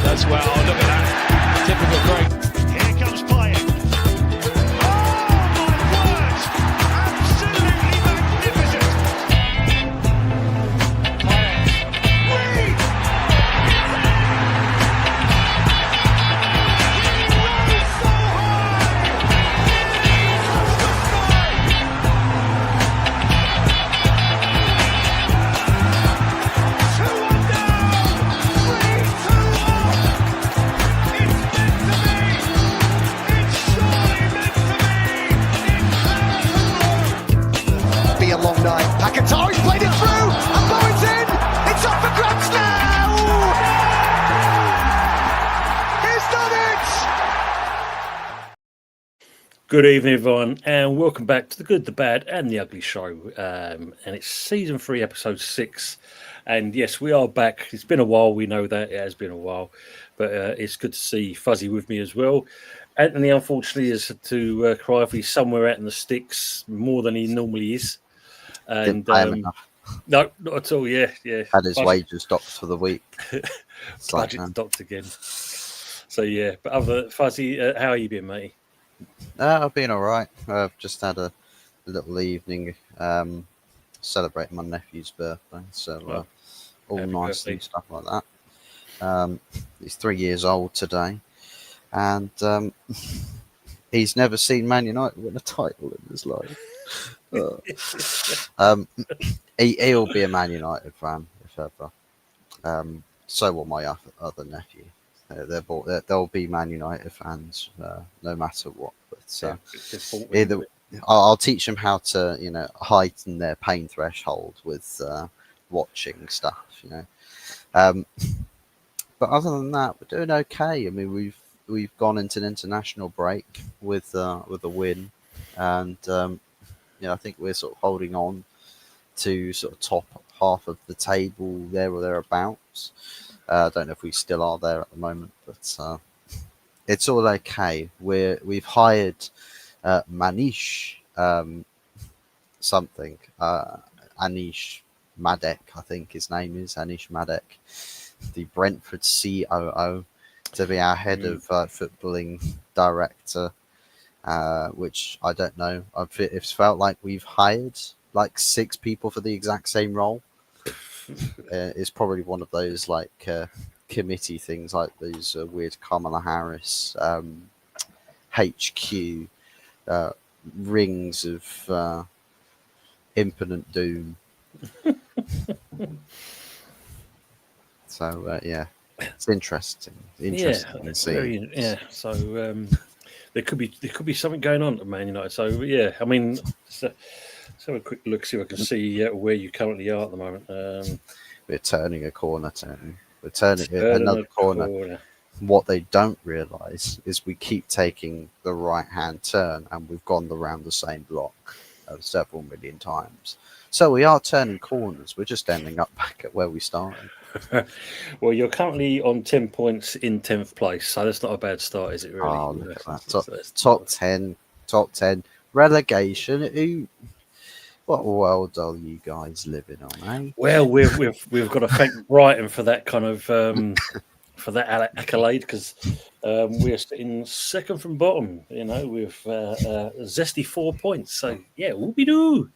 Does well. Oh, look at that. Typical Greg. Here comes playing. Oh my word! Absolutely magnificent. Reed! He rose so high! He touched the sky! 2-1 down! 3-2 up! It's meant to be! It's surely meant to be! It's Be a long night. Paquetá, he's played it through, and Bowen's in. It's up for grabs now. He's done it. Good evening, everyone, and welcome back to the Good, the Bad, and the Ugly show. And it's season 3, episode 6. And yes, we are back. It's been a while. We know that it has been a while, but it's good to see Fuzzy with me as well. Anthony, unfortunately, has had to cry for he's somewhere out in the sticks more than he normally is. And Didn't pay him enough. no, not at all. Yeah. Had his wages docked for the week. It's like, Budget docked again. So yeah, but other than Fuzzy, how are you been, mate? I've been all right. I've just had a little evening celebrating my nephew's birthday, so all happy nice birthday. and stuff like that. He's 3 years old today, and he's never seen Man United win a title in his life. He'll be a Man United fan if ever. So will my other nephew. They'll be Man United fans no matter what. But either I'll teach them how to heighten their pain threshold with watching stuff. But other than that, we're doing okay. I mean, we've gone into an international break with a win, and I think we're sort of holding on to sort of top half of the table there or thereabouts. I don't know if we still are there at the moment, but it's all okay. We've hired Manish something, Anish Madek, I think his name is Anish Madek, the Brentford COO, to be our head of footballing director, which I don't know. It's felt like we've hired like 6 people for the exact same role. It's probably one of those like committee things, like those weird Kamala Harris HQ rings of impotent doom. So yeah, it's interesting to see. So there could be something going on at Man United. So yeah, I mean, let's have a quick look, see if I can see where you currently are at the moment. We're turning a corner, Tony. We're turning another corner. What they don't realise is we keep taking the right-hand turn, and we've gone around the same block several million times. So we are turning corners. We're just ending up back at where we started. Well, you're currently on 10 points in 10th place, so that's not a bad start, is it, really? Oh, look at that. Top 10. Relegation. What world are you guys living on, eh? Well, we've got to thank Brighton for that kind of for that accolade, because we're sitting second from bottom, with zesty 4 points. So yeah, whoopie-doo.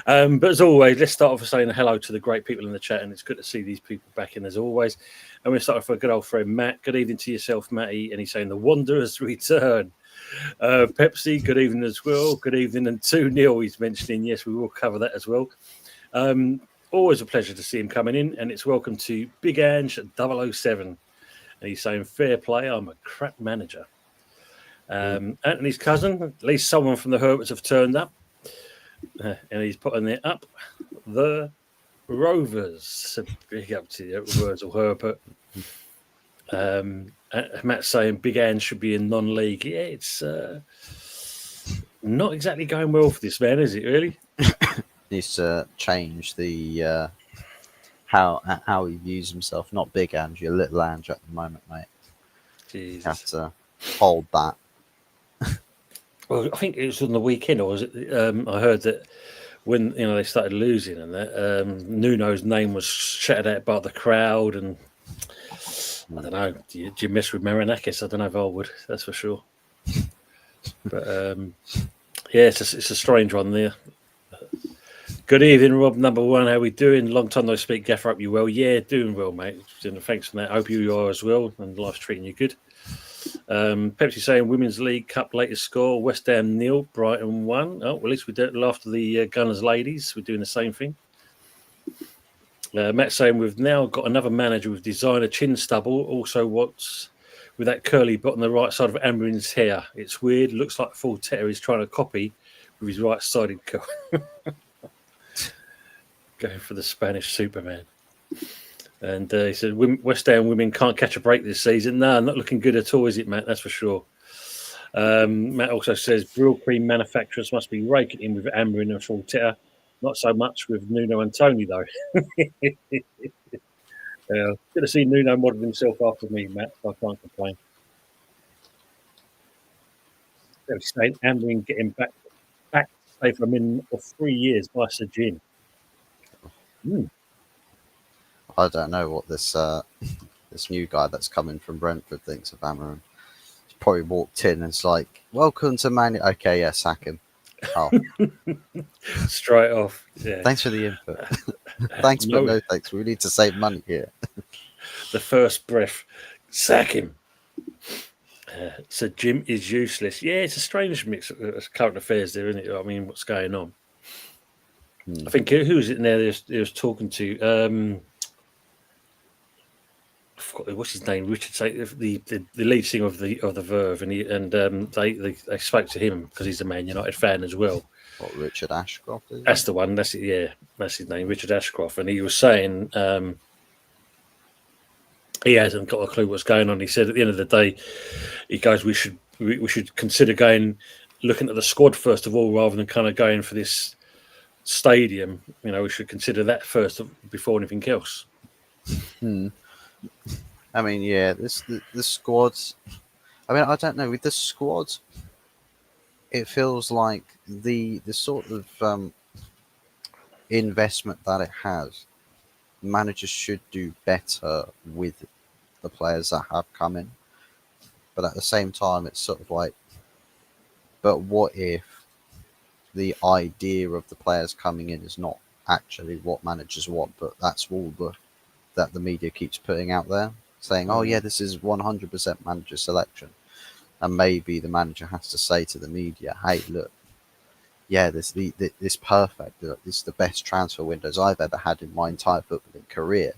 But as always, let's start off with saying hello to the great people in the chat, and it's good to see these people back in as always. And we're starting with a good old friend Matt. Good evening to yourself, Matty. And he's saying the Wanderers return. Pepsi, good evening as well. Good evening. And 2-0 he's mentioning. Yes, we will cover that as well. Always a pleasure to see him coming in. And it's welcome to Big Ange 007. And he's saying, fair play, I'm a crap manager. Anthony's cousin, at least someone from the Herberts have turned up. And he's putting it up. The Rovers. So big up to the words of Herbert. Matt's saying Big Ange should be in non-league. Yeah, it's not exactly going well for this man, is it, really? Needs to change the how he views himself. Not Big Ange, you're Little Ange at the moment, mate. Jesus. You have to hold that. Well, I think it was on the weekend, or was it? I heard that when they started losing, and that Nuno's name was shouted out by the crowd, and I don't know. Do you mess with Marinakis? I don't know if I would. That's for sure. But yeah, it's a strange one there. Good evening, Rob. Number one, how we doing? Long time no speak. Gaffer, up you well? Yeah, doing well, mate. And thanks for that. Hope you are as well, and life's treating you good. Pepsi saying Women's League Cup latest score: West Ham 0, Brighton 1. Oh, well, at least we did it after the Gunners ladies. We're doing the same thing. Matt saying we've now got another manager with designer chin stubble. Also, what's with that curly bot on the right side of Ambrin's hair? It's weird. Looks like Fortetta is trying to copy with his right-sided curl. Going for the Spanish Superman. And he said, West Ham women can't catch a break this season. No, not looking good at all, is it, Matt? That's for sure. Matt also says, Brill cream manufacturers must be raking in with Ambrin and Fortetta. Not so much with Nuno and Tony, though. Good to see Nuno model himself after me, Matt. So I can't complain. They're saying Ambrin getting back to stay for a minimum of 3 years by Sir Jim. I don't know what this this new guy that's coming from Brentford thinks of Amarin. He's probably walked in and it's like, welcome to Man. Okay, yeah, sack him. Oh, Straight off. Yeah. thanks for the input. Thanks, but no thanks. We need to save money here. The first breath, sack him. So Jim is useless. Yeah, it's a strange mix of current affairs there, isn't it? I mean, what's going on? I think who was it in there? He was talking to. I forgot what's his name. Richard, the lead singer of the Verve, and they spoke to him because he's a Man United fan as well. What, Richard Ashcroft? Is That's the one. That's it. Yeah, that's his name, Richard Ashcroft, and he was saying he hasn't got a clue what's going on. He said at the end of the day, he goes, we should consider looking at the squad first of all, rather than kind of going for this stadium. You know, we should consider that first before anything else. I mean, yeah, the squads. I mean, I don't know. With the squad, it feels like the sort of investment that it has, managers should do better with the players that have come in. But at the same time, it's sort of like, but what if the idea of the players coming in is not actually what managers want, but that's all that the media keeps putting out there, saying, oh yeah, this is 100% manager selection. And maybe the manager has to say to the media, hey, look, yeah, this perfect. This is the best transfer windows I've ever had in my entire footballing career.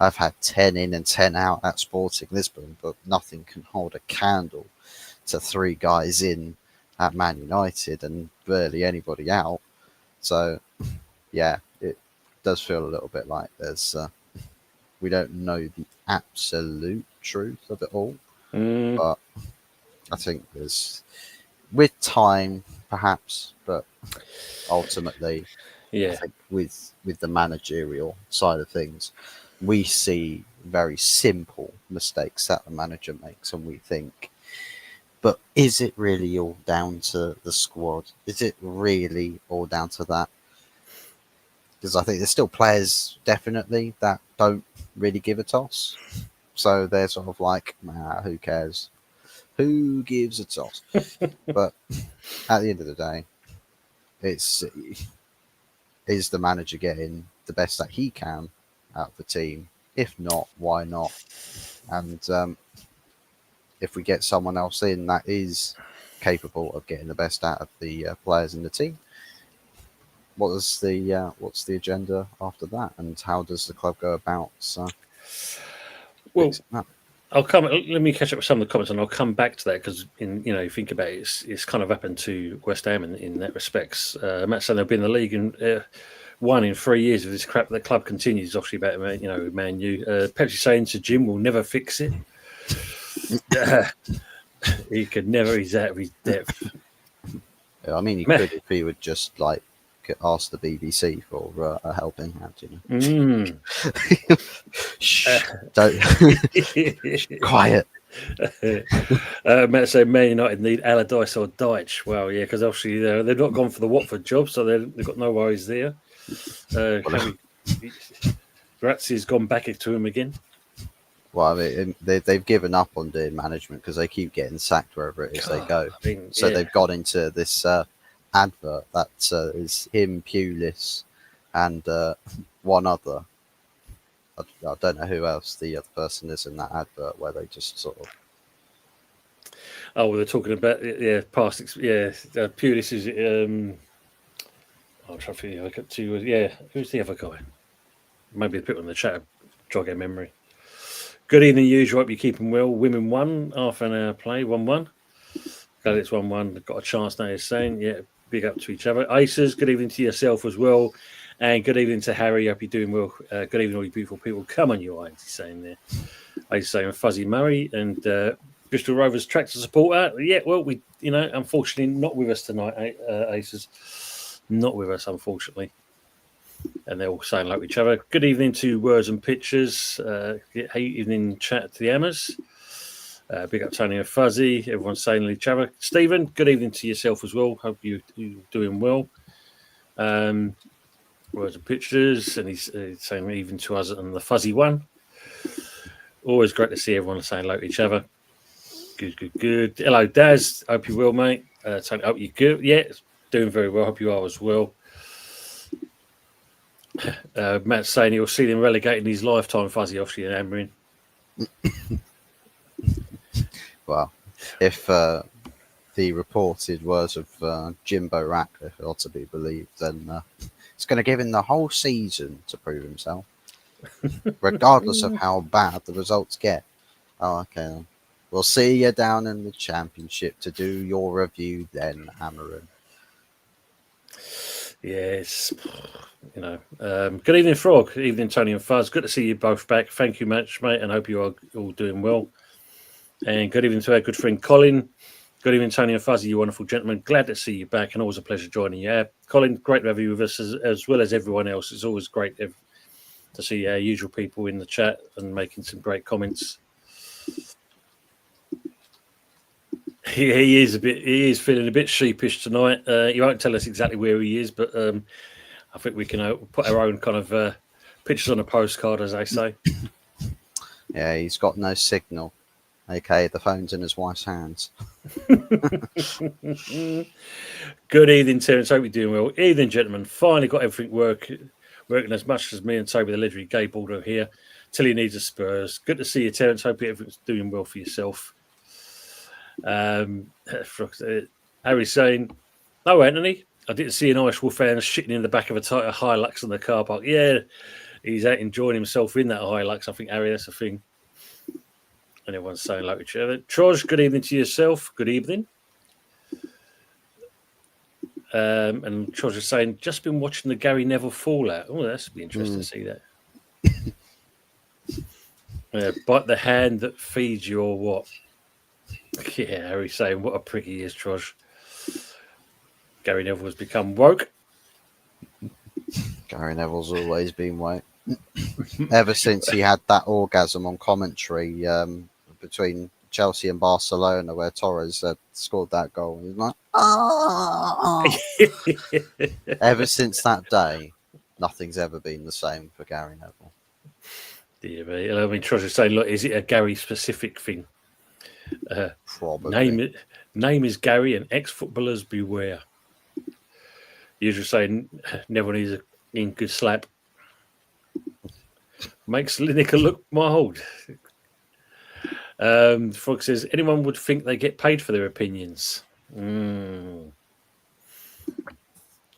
I've had 10 in and 10 out at Sporting Lisbon, but nothing can hold a candle to 3 guys in at Man United and barely anybody out. So, yeah, it does feel a little bit like there's we don't know the absolute truth of it all, but I think there's, with time, perhaps, but ultimately, I think with the managerial side of things, we see very simple mistakes that the manager makes, and we think, but is it really all down to the squad? Is it really all down to that? Because I think there's still players, definitely, that don't really give a toss. So they're sort of like, nah, who cares? Who gives a toss? But at the end of the day, is the manager getting the best that he can out of the team? If not, why not? And if we get someone else in that is capable of getting the best out of the players in the team, what's the agenda after that, and how does the club go about? Well, let me catch up with some of the comments, and I'll come back to that because, you think about it, it's kind of happened to West Ham in that respects. Matt saying they've been in the league in 1 in 3 years of this crap. The club continues, obviously, about Man U. Pepsi saying to Jim, "We'll never fix it." He could never. He's out of his depth. Yeah, I mean, he could if he would just ask the BBC for a helping hand. Shh, don't. Quiet. Matt said Man United need Allardyce or Dyche. Well, yeah, because obviously they've not gone for the Watford job, so they've got no worries there. Grazzi's gone back to him again. Well, I mean, they've given up on doing management because they keep getting sacked wherever it is they go. I mean, So yeah. they've got into this advert that is him, Pulis, and one other. I don't know who else the other person is in that advert where they just sort of. Oh, well, they're talking about past. Pulis is. I'm trying to think. I got to. Who's the other guy? Maybe the people in the chat jog our memory. Good evening, usual. Hope you're keeping well. Women won, half an hour play, 1-1. Glad it's 1-1. Got a chance now, he's saying. Yeah, big up to each other. Aces, good evening to yourself as well. And good evening to Harry. Hope you're doing well. Good evening, all you beautiful people. Come on, you irons, he's saying there. He's saying Fuzzy Murray and Bristol Rovers tractor supporter. Yeah, well, unfortunately, not with us tonight, Aces. Not with us, unfortunately. And they're all saying like each other. Good evening to Words and Pictures. Hey, evening chat to the Hammers. Big up Tony and Fuzzy. Everyone's saying each other. Stephen, good evening to yourself as well. Hope you're doing well. Words and Pictures. And he's saying even to us and the Fuzzy one. Always great to see everyone saying hello to each other. Good. Hello, Daz. Hope you're well, mate. Tony, hope you're good. Yeah, doing very well. Hope you are as well. Matt's saying he'll see them relegating his lifetime, Fuzzy, Offshore and hammering. Well, if the reported words of Jimbo Ratcliffe are to be believed, then it's going to give him the whole season to prove himself, regardless of how bad the results get. Oh, okay. Then. We'll see you down in the championship to do your review then, Hammering. Yes. Good evening, Frog. Good evening, Tony and Fuzz. Good to see you both back. Thank you much, mate, and hope you are all doing well. And good evening to our good friend Colin. Good evening, Tony and Fuzzy, you wonderful gentlemen. Glad to see you back, and always a pleasure joining you. Colin, great to have you with us as well as everyone else. It's always great to see our usual people in the chat and making some great comments. He is feeling a bit sheepish tonight. He won't tell us exactly where he is, but I think we can put our own kind of pictures on a postcard, as they say. Yeah, he's got no signal. Okay, the phone's in his wife's hands. Good evening, Terence. Hope you're doing well. Evening, gentlemen. Finally got everything working as much as me and Toby, the legendary Gay Baldo here. Till he needs a Spurs. Good to see you, Terence. Hope everything's doing well for yourself. Harry's saying, "Oh, Anthony, I didn't see an Irish Wolf fan shitting in the back of a Hilux in the car park." Yeah, he's out enjoying himself in that Hilux. I think, Harry, that's the thing. And everyone's saying like each other. Troj, good evening to yourself. Good evening. And Troj is saying, just been watching the Gary Neville fallout. Oh, that's be interesting to see that. Bite the hand that feeds you or what? Yeah, Harry's saying, what a prick he is, Troj. Gary Neville has become woke. Gary Neville's always been woke. Ever since he had that orgasm on commentary between Chelsea and Barcelona where Torres scored that goal. He's like, Ever since that day, nothing's ever been the same for Gary Neville. Yeah, I mean, Troj is saying, look, is it a Gary-specific thing? Probably. Name is Gary and ex-footballers beware. Usually saying Neville needs a good slap. Makes Lineker look mild. Frog says, anyone would think they get paid for their opinions. I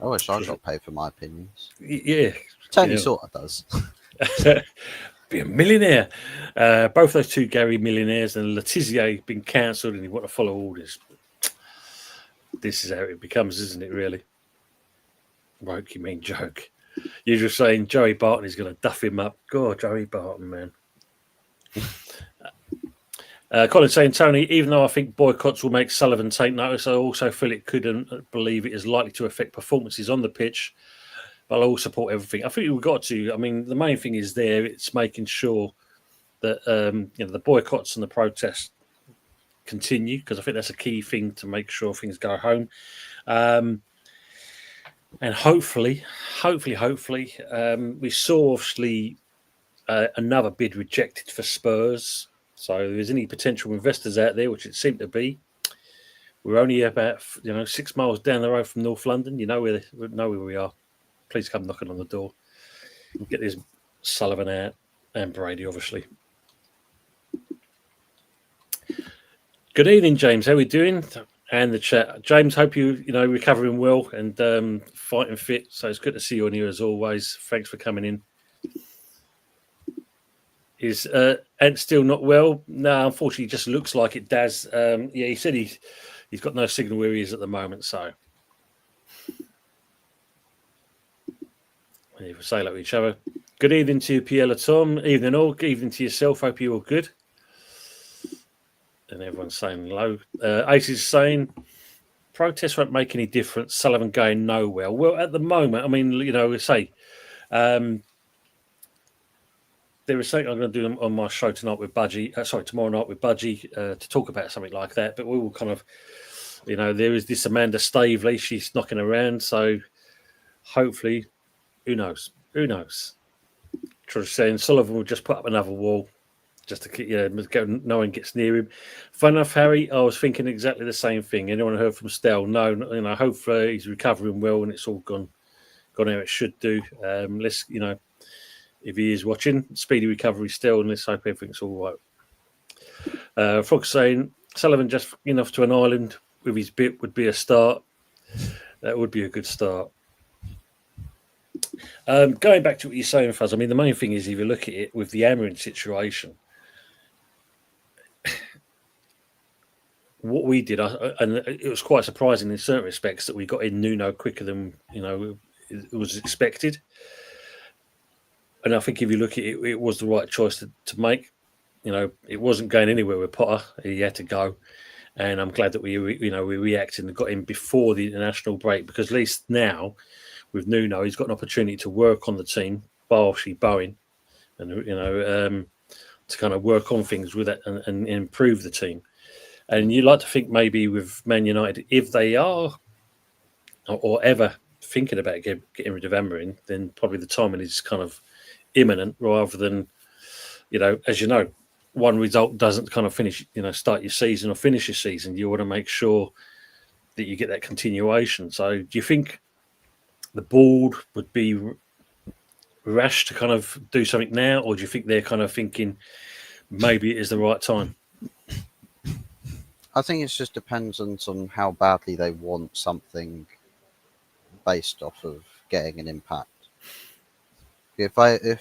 wish I got paid for my opinions. Yeah. Tony sort of does. Be a millionaire. Both those two Gary millionaires and Letizia been cancelled and you want to follow orders. This is how it becomes, isn't it, really? Woke, you mean joke. You're just saying Joey Barton is going to duff him up. God, Joey Barton, man. Colin saying, Tony, even though I think boycotts will make Sullivan take notice, I also feel it couldn't believe it is likely to affect performances on the pitch. But I'll all support everything. I think we've got to. I mean, the main thing is there. It's making sure that the boycotts and the protests continue, because I think that's a key thing to make sure things go home. And hopefully, we saw obviously another bid rejected for Spurs. So if there's any potential investors out there, which it seemed to be, we're only about 6 miles down the road from North London. You know where we are. Please come knocking on the door. Get this Sullivan out and Brady, obviously. Good evening, James. How are we doing? And the chat, James. Hope you recovering well and fighting fit. So it's good to see you on here as always. Thanks for coming in. Is Ant still not well? No, unfortunately, it just looks like it does. He said he's got no signal where he is at the moment. So we say hello to each other. Good evening to you, Piella Tom. Evening all. Good evening to yourself. Hope you're all good. And everyone's saying hello. Ace is saying protests won't make any difference. Sullivan going nowhere. Well, at the moment, I mean, we say there is something I'm going to do on my show tonight with Budgie. Tomorrow night with Budgie to talk about something like that. But we will kind of, there is this Amanda Stavely. She's knocking around. So hopefully, who knows? Who knows? Just saying Sullivan will just put up another wall. Just to keep, no one gets near him. Fun enough, Harry. I was thinking exactly the same thing. Anyone heard from Stell? No. Hopefully he's recovering well and it's all gone how it should do. Let's, if he is watching, speedy recovery still, and let's hope everything's all right. Frog saying Sullivan just enough to an island with his bit would be a start. That would be a good start. Going back to what you're saying, Fuzz. I mean, the main thing is if you look at it with the Amarin situation. What we did, and it was quite surprising in certain respects that we got in Nuno quicker than it was expected. And I think if you look at it, it was the right choice to make. It wasn't going anywhere with Potter; he had to go. And I'm glad that we reacted and got him before the international break because at least now with Nuno, he's got an opportunity to work on the team, partially Bowen, and to kind of work on things with it and improve the team. And you like to think maybe with Man United, if they are or ever thinking about getting rid of Amarin, then probably the timing is kind of imminent rather than, as you know, one result doesn't kind of finish, start your season or finish your season. You want to make sure that you get that continuation. So do you think the board would be rash to kind of do something now, or do you think they're kind of thinking maybe it is the right time? I think it just depends on how badly they want something based off of getting an impact. If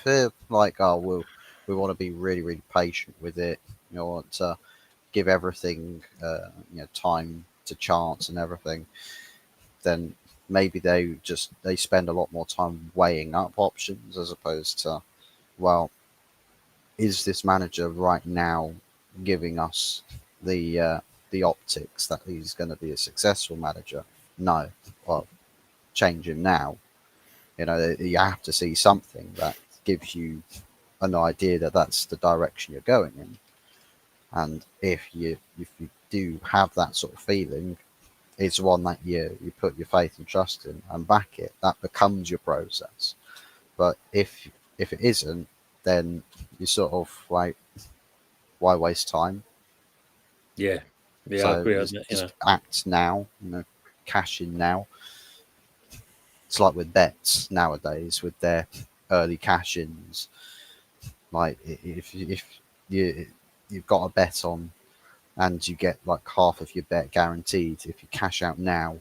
they're like, we want to be really, really patient with it, want to give everything, time to chance and everything, then maybe they spend a lot more time weighing up options as opposed to, well, is this manager right now giving us the optics that he's going to be a successful manager? No. Well, change him now. You have to see something that gives you an idea that that's the direction you're going in. And if you do have that sort of feeling, it's one that you put your faith and trust in and back it. That becomes your process. But if it isn't, then you sort of like, why waste time? Yeah, So I agree. Just act now, cash in now. It's like with bets nowadays with their early cash-ins. Like if you've got a bet on and you get like half of your bet guaranteed, if you cash out now,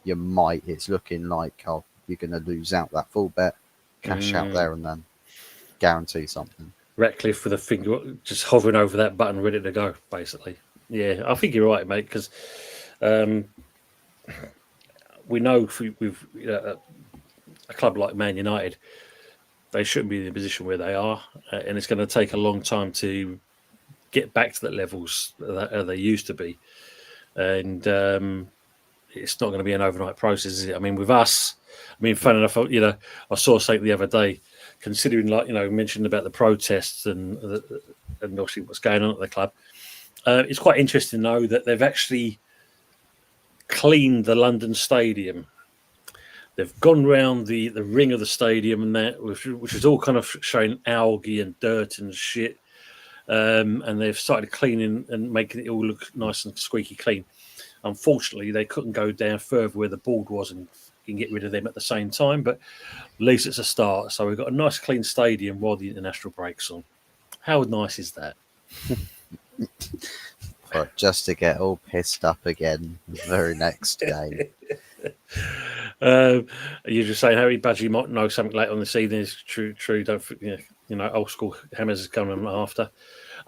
it's looking like you're going to lose out that full bet. Cash out there and then guarantee something. Ratcliffe with a finger just hovering over that button, ready to go, basically. Yeah, I think you're right, mate, because we know with a club like Man United, they shouldn't be in the position where they are, and it's going to take a long time to get back to the levels that they used to be. And it's not going to be an overnight process, is it? I mean, with us, fun enough, I saw something the other day, considering, mentioned about the protests and obviously what's going on at the club. It's quite interesting, though, that they've actually cleaned the London Stadium. they've gone round the ring of the stadium and that, which is all kind of showing algae and dirt and shit. And they've started cleaning and making it all look nice and squeaky clean. Unfortunately, they couldn't go down further where the board was and get rid of them at the same time, but at least it's a start. So we've got a nice clean stadium while the international break's on. How nice is that? But just to get all pissed up again the very next game. You're just saying Harry Badgie might know something later on this evening. It's true. Don't old school hammers is coming after.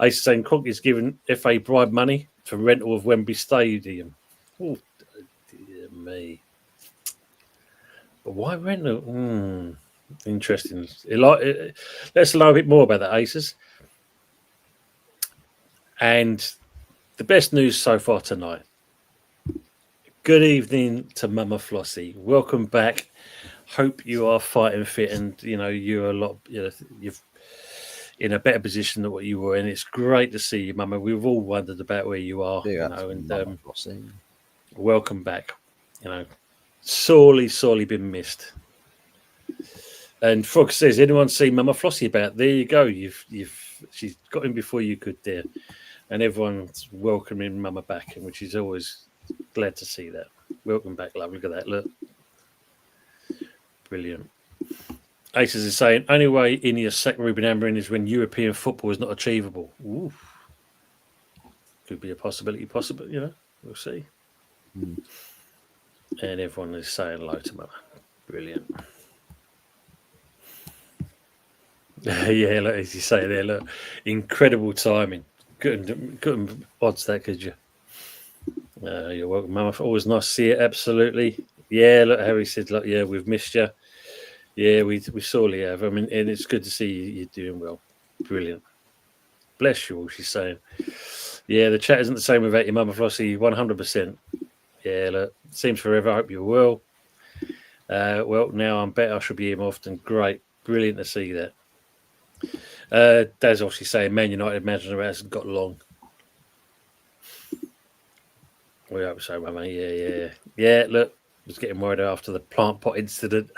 Ace is saying Cronkey's given FA bribe money for rental of Wembley Stadium. Oh dear me! But why rental? Interesting. Let's know a bit more about that, Aces. And the best news so far tonight. Good evening to Mama Flossie. Welcome back. Hope you are fighting fit, and you're a lot. You've in a better position than what you were, and it's great to see you, Mama. We've all wondered about where you are, and welcome back. Sorely been missed. And Frog says, anyone see Mama Flossie about? There you go. She's got in before you could, there, and everyone's welcoming Mama back, which is always glad to see that. Welcome back, love. Look at that. Look, brilliant. Aces is saying, only way Ineos sacked Ruben Amorim is when European football is not achievable. Ooh. Could be a possibility, we'll see. And everyone is saying hello to Mama. Brilliant. Yeah, look, as you say there, look, incredible timing. Couldn't odds that, could you? You're welcome, Mama. Always nice to see you, absolutely. Yeah, look, Harry said, look, yeah, we've missed you. Yeah, we sorely have. I mean, and it's good to see you're doing well. Brilliant. Bless you all, she's saying. Yeah, the chat isn't the same without your Mama Flossie, 100%. Yeah, look, seems forever. I hope you're well. Well, now I'm better. I should be here more often. Great. Brilliant to see that. Dad's obviously saying Man United manager hasn't got long. We hope so, Mama. Yeah. Yeah, look, I was getting worried after the plant pot incident.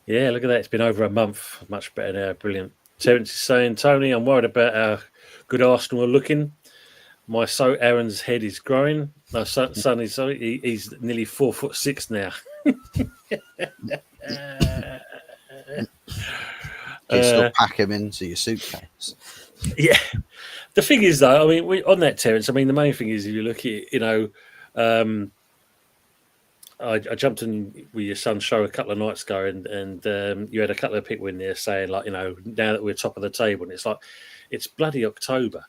Yeah, look at that. It's been over a month. Much better now. Brilliant. Terence is saying, Tony, I'm worried about how good Arsenal are looking. My so Aaron's head is growing. No, son is sorry. He's nearly 4'6" now. Do you still pack him into your suitcase? Yeah. The thing is, though, I mean, on that, Terence, I mean, the main thing is if you look at, I jumped in with your son's show a couple of nights ago, and you had a couple of people in there saying, like, now that we're top of the table, and it's like, it's bloody October.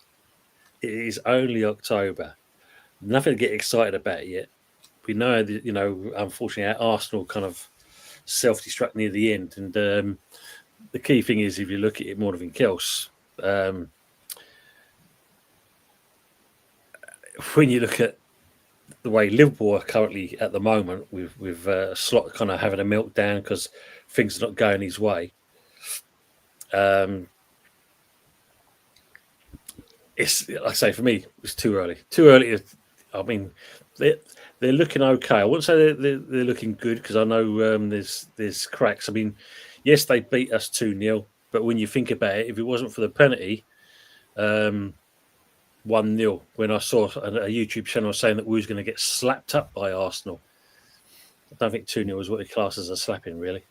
It is only October. Nothing to get excited about yet. We know that, unfortunately, our Arsenal kind of self-destruct near the end, and the key thing is, if you look at it more than anything else, when you look at the way Liverpool are currently at the moment, with Slot kind of having a meltdown because things are not going his way. It's, like I say, for me, it's too early. Too early. I mean, they're looking okay. I wouldn't say they're looking good because I know there's cracks. I mean, yes, they beat us 2-0, but when you think about it, if it wasn't for the penalty, 1-0. When I saw a YouTube channel saying that we was going to get slapped up by Arsenal, I don't think 2-0 is what the class as a slapping, really.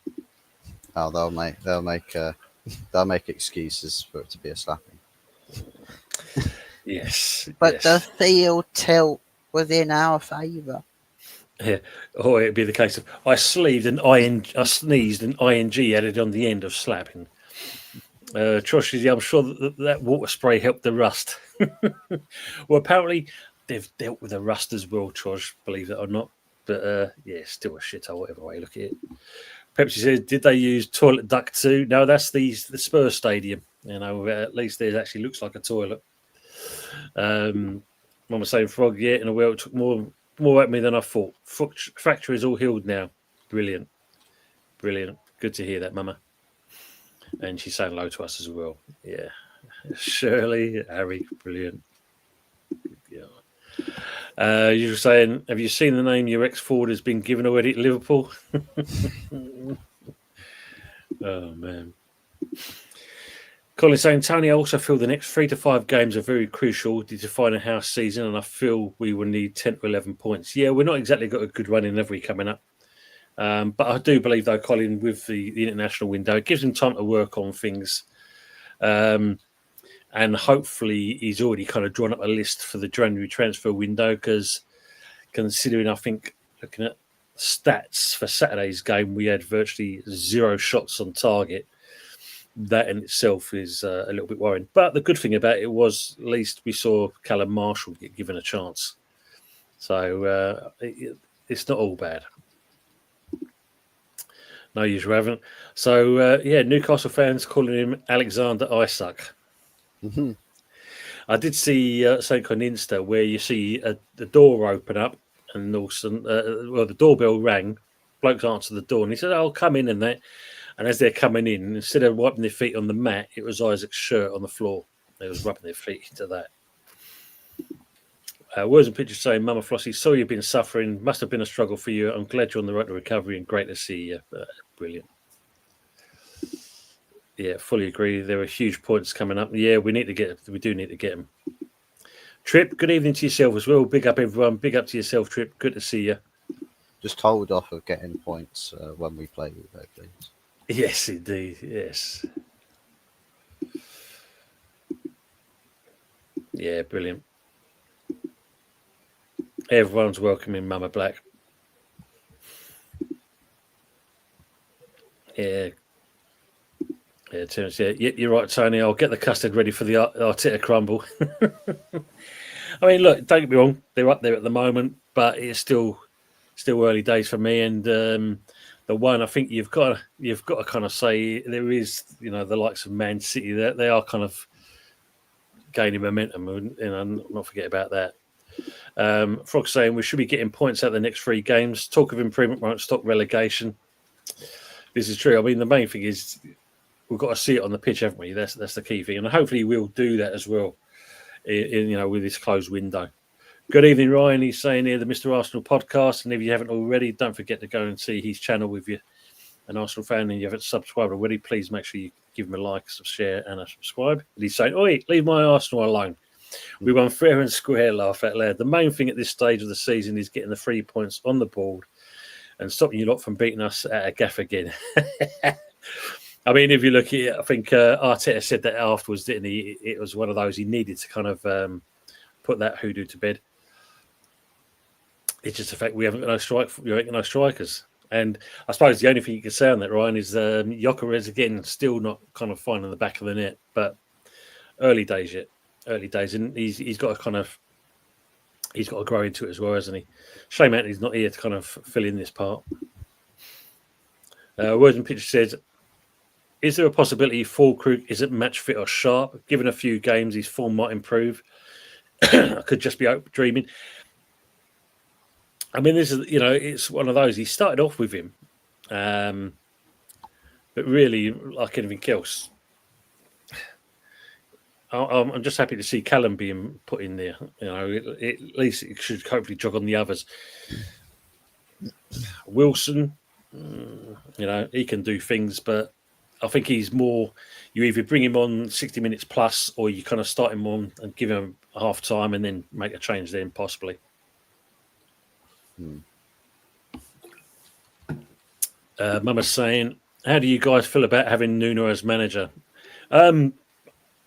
Oh, they'll make excuses for it to be a slapping. Yes, but yes. the field tilt within our favour. Yeah, or it'd be the case of I sneezed and ing added on the end of slapping. Trosh, I'm sure that water spray helped the rust. Well, apparently they've dealt with the rust as well, Trosh, believe it or not. But yeah, still a shithole, whatever way you look at it. Pepsi says, did they use toilet duct too? No, that's the Spurs stadium. At least there actually looks like a toilet. Mum was saying, Frog, yeah, in a way it took more at me than I thought. Fracture is all healed now. Brilliant. Good to hear that, Mama. And she's saying hello to us as well. Yeah. Shirley, Harry, brilliant. Yeah. You were saying, have you seen the name your ex-forward has been given already at Liverpool? Oh, man. Colin saying, Tony, I also feel the next 3 to 5 games are very crucial to define a house season, and I feel we will need 10 to 11 points. Yeah, we're not exactly got a good run in every coming up. But I do believe, though, Colin, with the international window, it gives him time to work on things. And hopefully he's already kind of drawn up a list for the January transfer window, because considering, I think, looking at stats for Saturday's game, we had virtually 0 shots on target. That in itself is a little bit worrying. But the good thing about it was at least we saw Callum Marshall get given a chance. So it's not all bad. No, you haven't. So, Newcastle fans calling him Alexander Isak. Mm-hmm. I did see something on Insta where you see the door open up, and also, the doorbell rang. Blokes answered the door, and he said, "I'll come in," and that. And as they're coming in, instead of wiping their feet on the mat, it was Isaac's shirt on the floor. They was rubbing their feet into that. Words and pictures saying, Mama Flossie, sorry you've been suffering. Must have been a struggle for you. I'm glad you're on the road to recovery and great to see you. Brilliant. Yeah, fully agree. There are huge points coming up. Yeah, we do need to get them. Trip, good evening to yourself as well. Big up, everyone. Big up to yourself, Trip. Good to see you. Just hold off of getting points when we play you, though, please. Yes, indeed. Yes. Yeah, brilliant. Everyone's welcoming Mama Black. Yeah. Yeah, Terence, yeah, you're right, Tony. I'll get the custard ready for the Arteta crumble. I mean, look, don't get me wrong. They're up there at the moment, but it's still early days for me. And the one I think you've got to kind of say there is, the likes of Man City. They are kind of gaining momentum, and not forget about that. Frog saying we should be getting points out of the next 3 games. Talk of improvement won't stop relegation. This is true. I mean, the main thing is we've got to see it on the pitch, haven't we? That's the key thing, and hopefully we'll do that as well. With this closed window. Good evening, Ryan. He's saying here the Mr. Arsenal podcast, and if you haven't already, don't forget to go and see his channel. With you, an Arsenal fan, and you haven't subscribed already, please make sure you give him a like, share, and a subscribe. And he's saying, "Oi, leave my Arsenal alone. We won fair and square, laugh out loud. The main thing at this stage of the season is getting the 3 points on the board and stopping you lot from beating us at a gaff again." I mean, if you look at it, I think Arteta said that afterwards, didn't he? It was one of those he needed to kind of put that hoodoo to bed. It's just the fact we ain't got no strikers. And I suppose the only thing you can say on that, Ryan, is Gyökeres again still not kind of finding the back of the net, but early days yet. Early days, and he's got to grow into it as well, hasn't he? Shame Anthony's not here to kind of fill in this part. Words and Picture said, is there a possibility Fulkrug isn't match fit or sharp? Given a few games, his form might improve. I could just be dreaming. I mean, this is, it's one of those. He started off with him, but really, like anything else, I'm just happy to see Callum being put in there. At least it should hopefully jog on the others. Wilson, he can do things, but I think he's more. You either bring him on 60 minutes plus, or you kind of start him on and give him half time, and then make a change then possibly. Mama's saying, "How do you guys feel about having Nuno as manager?"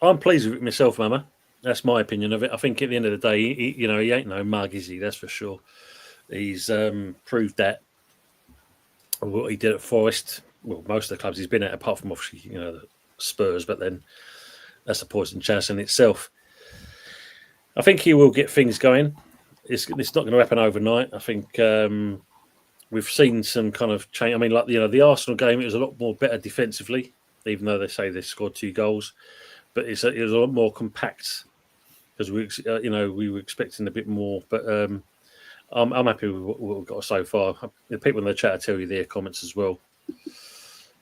I'm pleased with it myself, Mama. That's my opinion of it. I think at the end of the day, he ain't no mug, is he? That's for sure. He's proved that what he did at Forest. Well, most of the clubs he's been at, apart from obviously, the Spurs, but then that's a poison chalice in itself. I think he will get things going. It's not going to happen overnight. I think we've seen some kind of change. I mean, like the Arsenal game, it was a lot more better defensively, even though they say they scored 2 goals. But it was a lot more compact because we were expecting a bit more. But I'm happy with what we've got so far. The people in the chat will tell you their comments as well.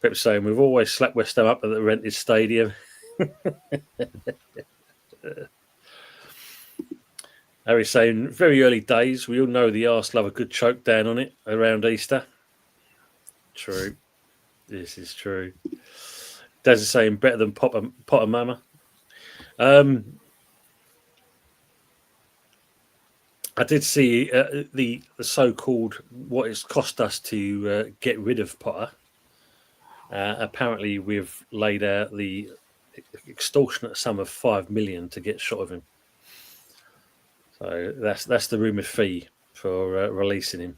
People saying we've always slapped West Ham up at the rented stadium. Harry's saying, very early days. We all know the arse love a good choke down on it around Easter. True. This is true. Daz is saying, better than Potter Mama. I did see the so-called what it's cost us to get rid of Potter. Apparently, we've laid out the extortionate sum of 5 million to get shot of him. So that's the rumoured fee for releasing him.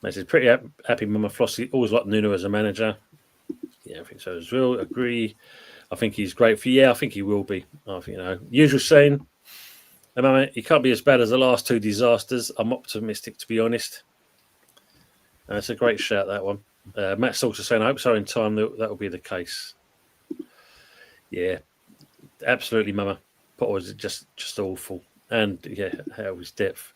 Message pretty happy. Mama Flossie always liked Nuno as a manager. Yeah, I think so as well. Agree. I think he's great for. Yeah, I think he will be. I think usual saying. Mama, he can't be as bad as the last two disasters. I'm optimistic, to be honest. It's a great shout, that one. Matt's also saying, I hope so in time that will be the case. Yeah, absolutely, Mama. Potter was just awful. And, yeah, how was depth.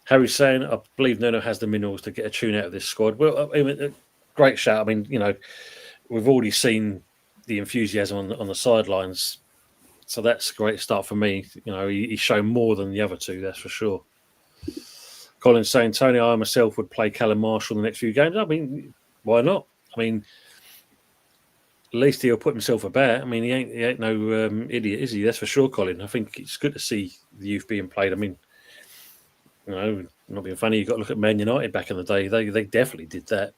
Harry's saying, I believe Nuno has the minerals to get a tune out of this squad. Well, I mean, great shout. I mean, we've already seen the enthusiasm on the sidelines. So that's a great start for me. He's shown more than the other two, that's for sure. Colin's saying, Tony, I myself would play Callum Marshall in the next few games. I mean, why not? I mean, at least he'll put himself about. I mean, he ain't no idiot, is he? That's for sure, Colin. I think it's good to see the youth being played. I mean, not being funny, you've got to look at Man United back in the day. They definitely did that.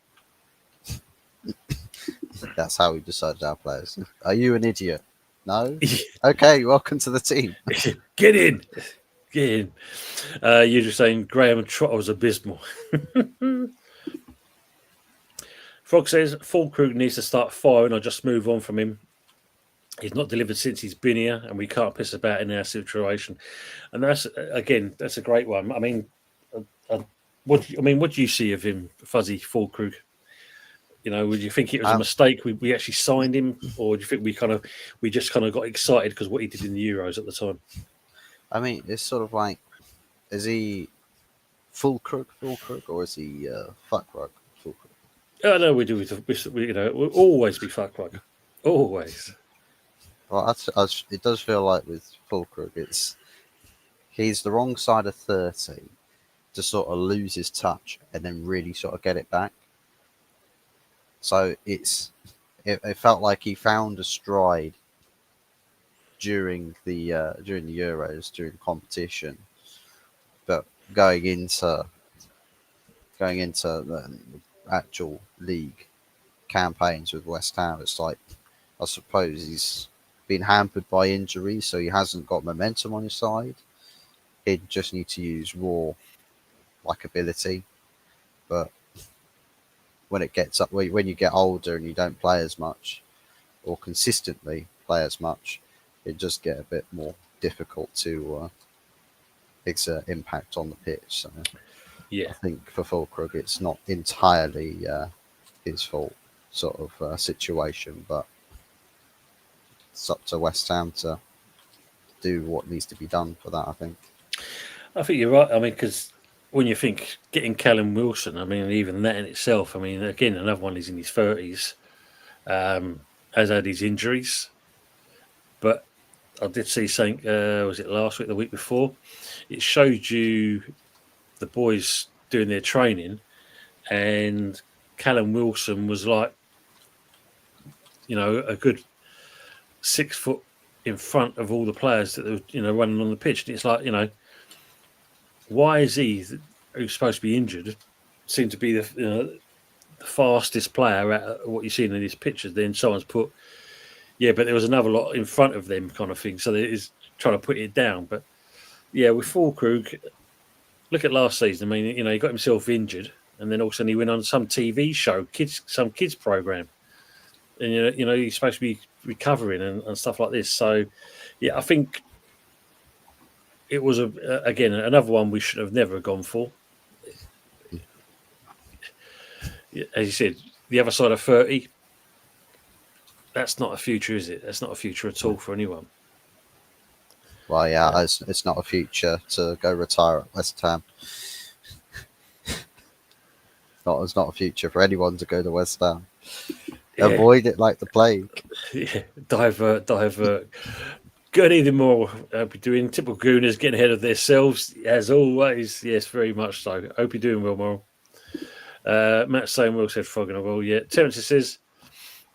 That's how we decided our players. Are you an idiot? No? Okay, welcome to the team. Get in. You're just saying Graham Trotter was abysmal. Frog says, Fulkrug needs to start firing or just move on from him. He's not delivered since he's been here, and we can't piss about in our situation. And that's a great one. I mean, what do you see of him, Fuzzy Fulkrug? Would you think it was a mistake? We actually signed him, or do you think we just got excited because what he did in the Euros at the time? I mean, it's sort of like, is he Fulkrug, or is he Fuckrug, Fulkrug? Oh no, we do. We'll always be Fuckrug, always. Well, it does feel like with Fulkrug, he's the wrong side of 30 to sort of lose his touch and then really sort of get it back. So it felt like he found a stride during the Euros, during competition, but going into the actual league campaigns with West Ham, it's like, I suppose he's been hampered by injuries, so he hasn't got momentum on his side. He'd just need to use raw ability, but when it gets up, when you get older and you don't play as much or consistently play as much, it just get a bit more difficult to exert impact on the pitch. So yeah, I think for Fulkrug, it's not entirely his fault sort of situation, but it's up to West Ham to do what needs to be done for that, I think. I think you're right. I mean, because when you think getting Callum Wilson, I mean, even that in itself, I mean, again, another one is in his 30s, has had his injuries. But I did see something, was it last week, the week before? It showed you the boys doing their training, and Callum Wilson was like, a good 6 foot in front of all the players that were, running on the pitch. And it's like, why is he, who's supposed to be injured, seem to be the fastest player at what you've seen in his pictures? Then someone's put, but there was another lot in front of them, kind of thing. So it is trying to put it down. But yeah, with Fulkrug, look at last season. I mean, he got himself injured, and then all of a sudden he went on some TV show, some kids program, and he's supposed to be recovering and stuff like this. So yeah, I think it was again another one we should have never gone for. As you said, the other side of 30. That's not a future, is it? That's not a future at all for anyone. Well, yeah. It's not a future to go retire at West Ham. It's not a future for anyone to go to West Ham. Yeah. Avoid it like the plague. Yeah, divert. Good evening, more. Hope you're doing. Typical Gooners getting ahead of themselves, as always. Yes, very much so. Hope you're doing well, Moral. Matt saying well said frog in a well. Yeah. Terence says,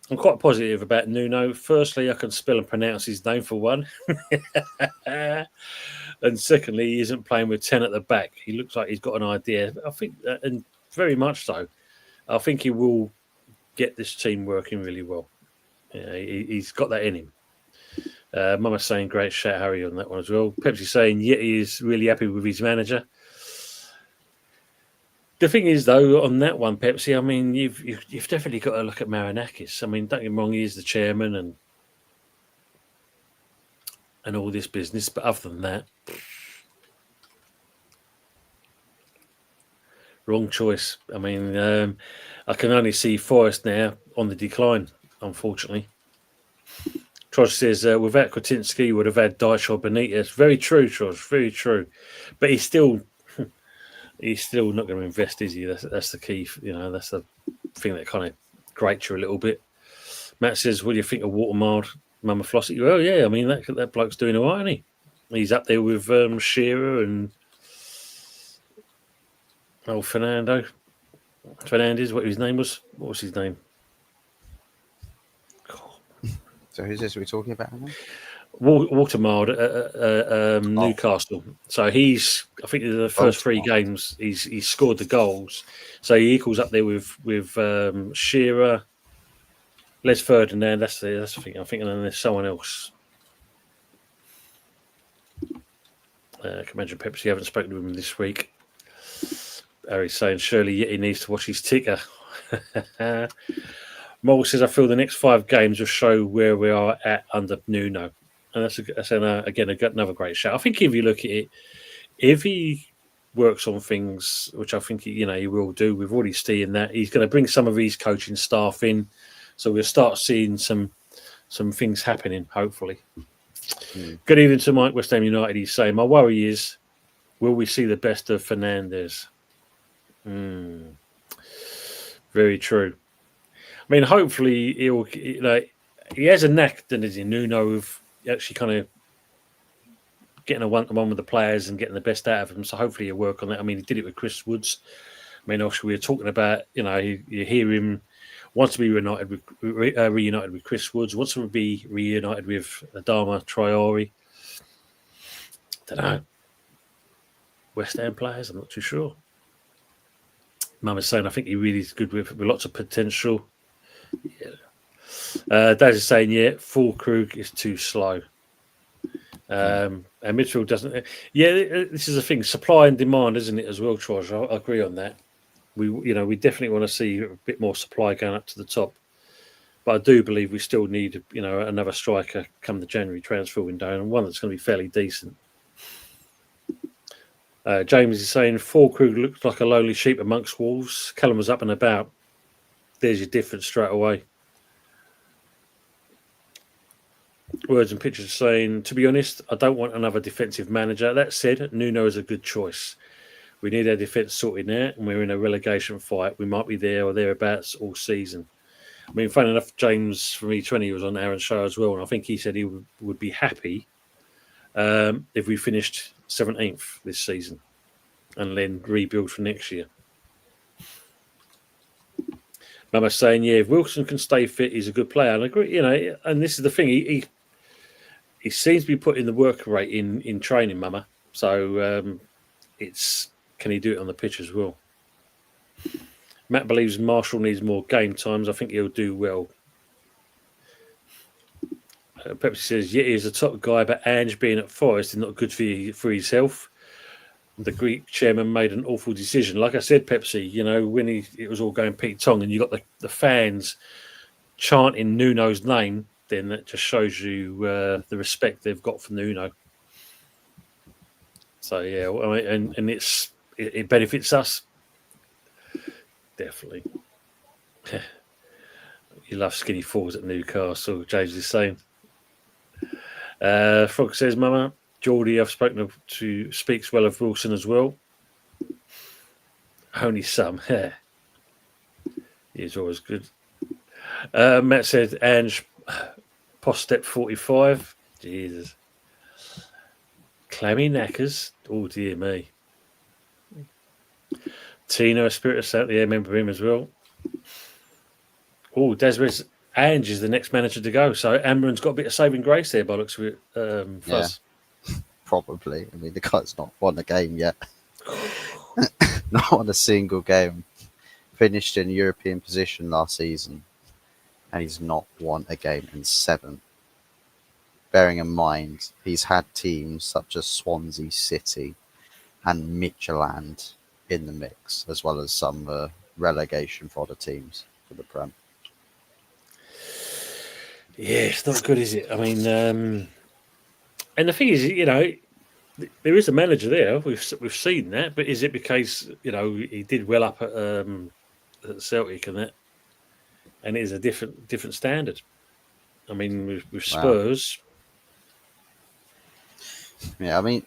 I'm quite positive about Nuno. Firstly, I can spell and pronounce his name for one. And secondly, he isn't playing with 10 at the back. He looks like he's got an idea. I think, and very much so, I think he will get this team working really well. Yeah, he's got that in him. Mama's saying great shout, Harry, on that one as well. Pepsi saying, yeah, he is really happy with his manager. The thing is, though, on that one, Pepsi, I mean, you've definitely got to look at Marinakis. I mean, don't get me wrong, he is the chairman and all this business, but other than that, wrong choice. I mean, I can only see Forest now on the decline, unfortunately. Trosh says, without Kretinsky, would have had Dyche or Benitez. Very true, Trosh, very true. But he's still not going to invest, is he? That's the key. You know, that's the thing that kind of grates you a little bit. Matt says, what do you think of Watermild, Mama Flossie? Well, yeah, I mean, that bloke's doing all right, isn't he? He's up there with Shearer and Fernandez, what his name was. What was his name? So who's this we're talking about now? Watermild at Newcastle. So he's, I think, in the first three games, he's scored the goals. So he equals up there with Shearer, Les Ferdinand. That's the thing. I think, and then there's someone else. I can imagine Pepsi haven't spoken to him this week. Harry's saying surely he needs to watch his ticker. Mole says, I feel the next 5 games will show where we are at under Nuno. And that's another great shout. I think if you look at it, if he works on things, which I think he will do, we've already seen that, he's going to bring some of his coaching staff in. So we'll start seeing some things happening, hopefully. Good evening to Mike, West Ham United. He's saying, my worry is, will we see the best of Fernandez? Very true. I mean, hopefully he has a knack, doesn't he, Nuno, of actually kind of getting a one-to-one with the players and getting the best out of them. So hopefully he'll work on that. I mean, he did it with Chris Woods. I mean, obviously we were talking about, you hear him wants to be reunited with Chris Woods, wants to be reunited with Adama Traore. Don't know. West Ham players, I'm not too sure. Mum is saying, I think he really is good with lots of potential. Yeah. Dad is saying, yeah, Fulkrug is too slow. And midfield doesn't. Yeah, this is a thing, supply and demand, isn't it, as well, Troy? I agree on that. We definitely want to see a bit more supply going up to the top. But I do believe we still need, another striker come the January transfer window, and one that's going to be fairly decent. James is saying, Fulkrug looks like a lowly sheep amongst wolves. Callum was up and about. There's your difference straight away. Words and pictures saying, to be honest, I don't want another defensive manager. That said, Nuno is a good choice. We need our defence sorted out, and we're in a relegation fight. We might be there or thereabouts all season. I mean, funny enough, James from E20 was on Aaron's show as well, and I think he said he would be happy if we finished 17th this season and then rebuild for next year. Mama's saying, yeah, if Wilson can stay fit, he's a good player. And I agree, and this is the thing, he seems to be putting the work rate in training, Mama. So can he do it on the pitch as well? Matt believes Marshall needs more game times. I think he'll do well. Pepsi says, yeah, he's a top guy, but Ange being at Forest is not good for his health. The Greek chairman made an awful decision. Like I said, Pepsi, when it was all going Pete Tong and you got the fans chanting Nuno's name, then that just shows you the respect they've got for Nuno. So, yeah, and it benefits us. Definitely. You love skinny forwards at Newcastle, James is saying. Frog says, Mama, Geordie, I've spoken to, speaks well of Wilson as well. Only some. He's always good. Matt said, Ange, post step 45. Jesus. Clammy knackers. Oh, dear me. Tino, Espirito Santo, yeah, remember him as well. Oh, Desiree Ange is the next manager to go. So Amron's got a bit of saving grace there by looks of it, Fuzz. Probably. I mean, the guy's not won a game yet. Not won a single game. Finished in European position last season, and he's not won a game in 7. Bearing in mind, he's had teams such as Swansea City and Midtjylland in the mix, as well as some relegation for other teams for the Prem. Yeah, it's not good, is it? I mean, and the thing is, there is a manager there. We've seen that, but is it because he did well up at Celtic and that, and it is a different standard. I mean, with Spurs. Yeah, I mean,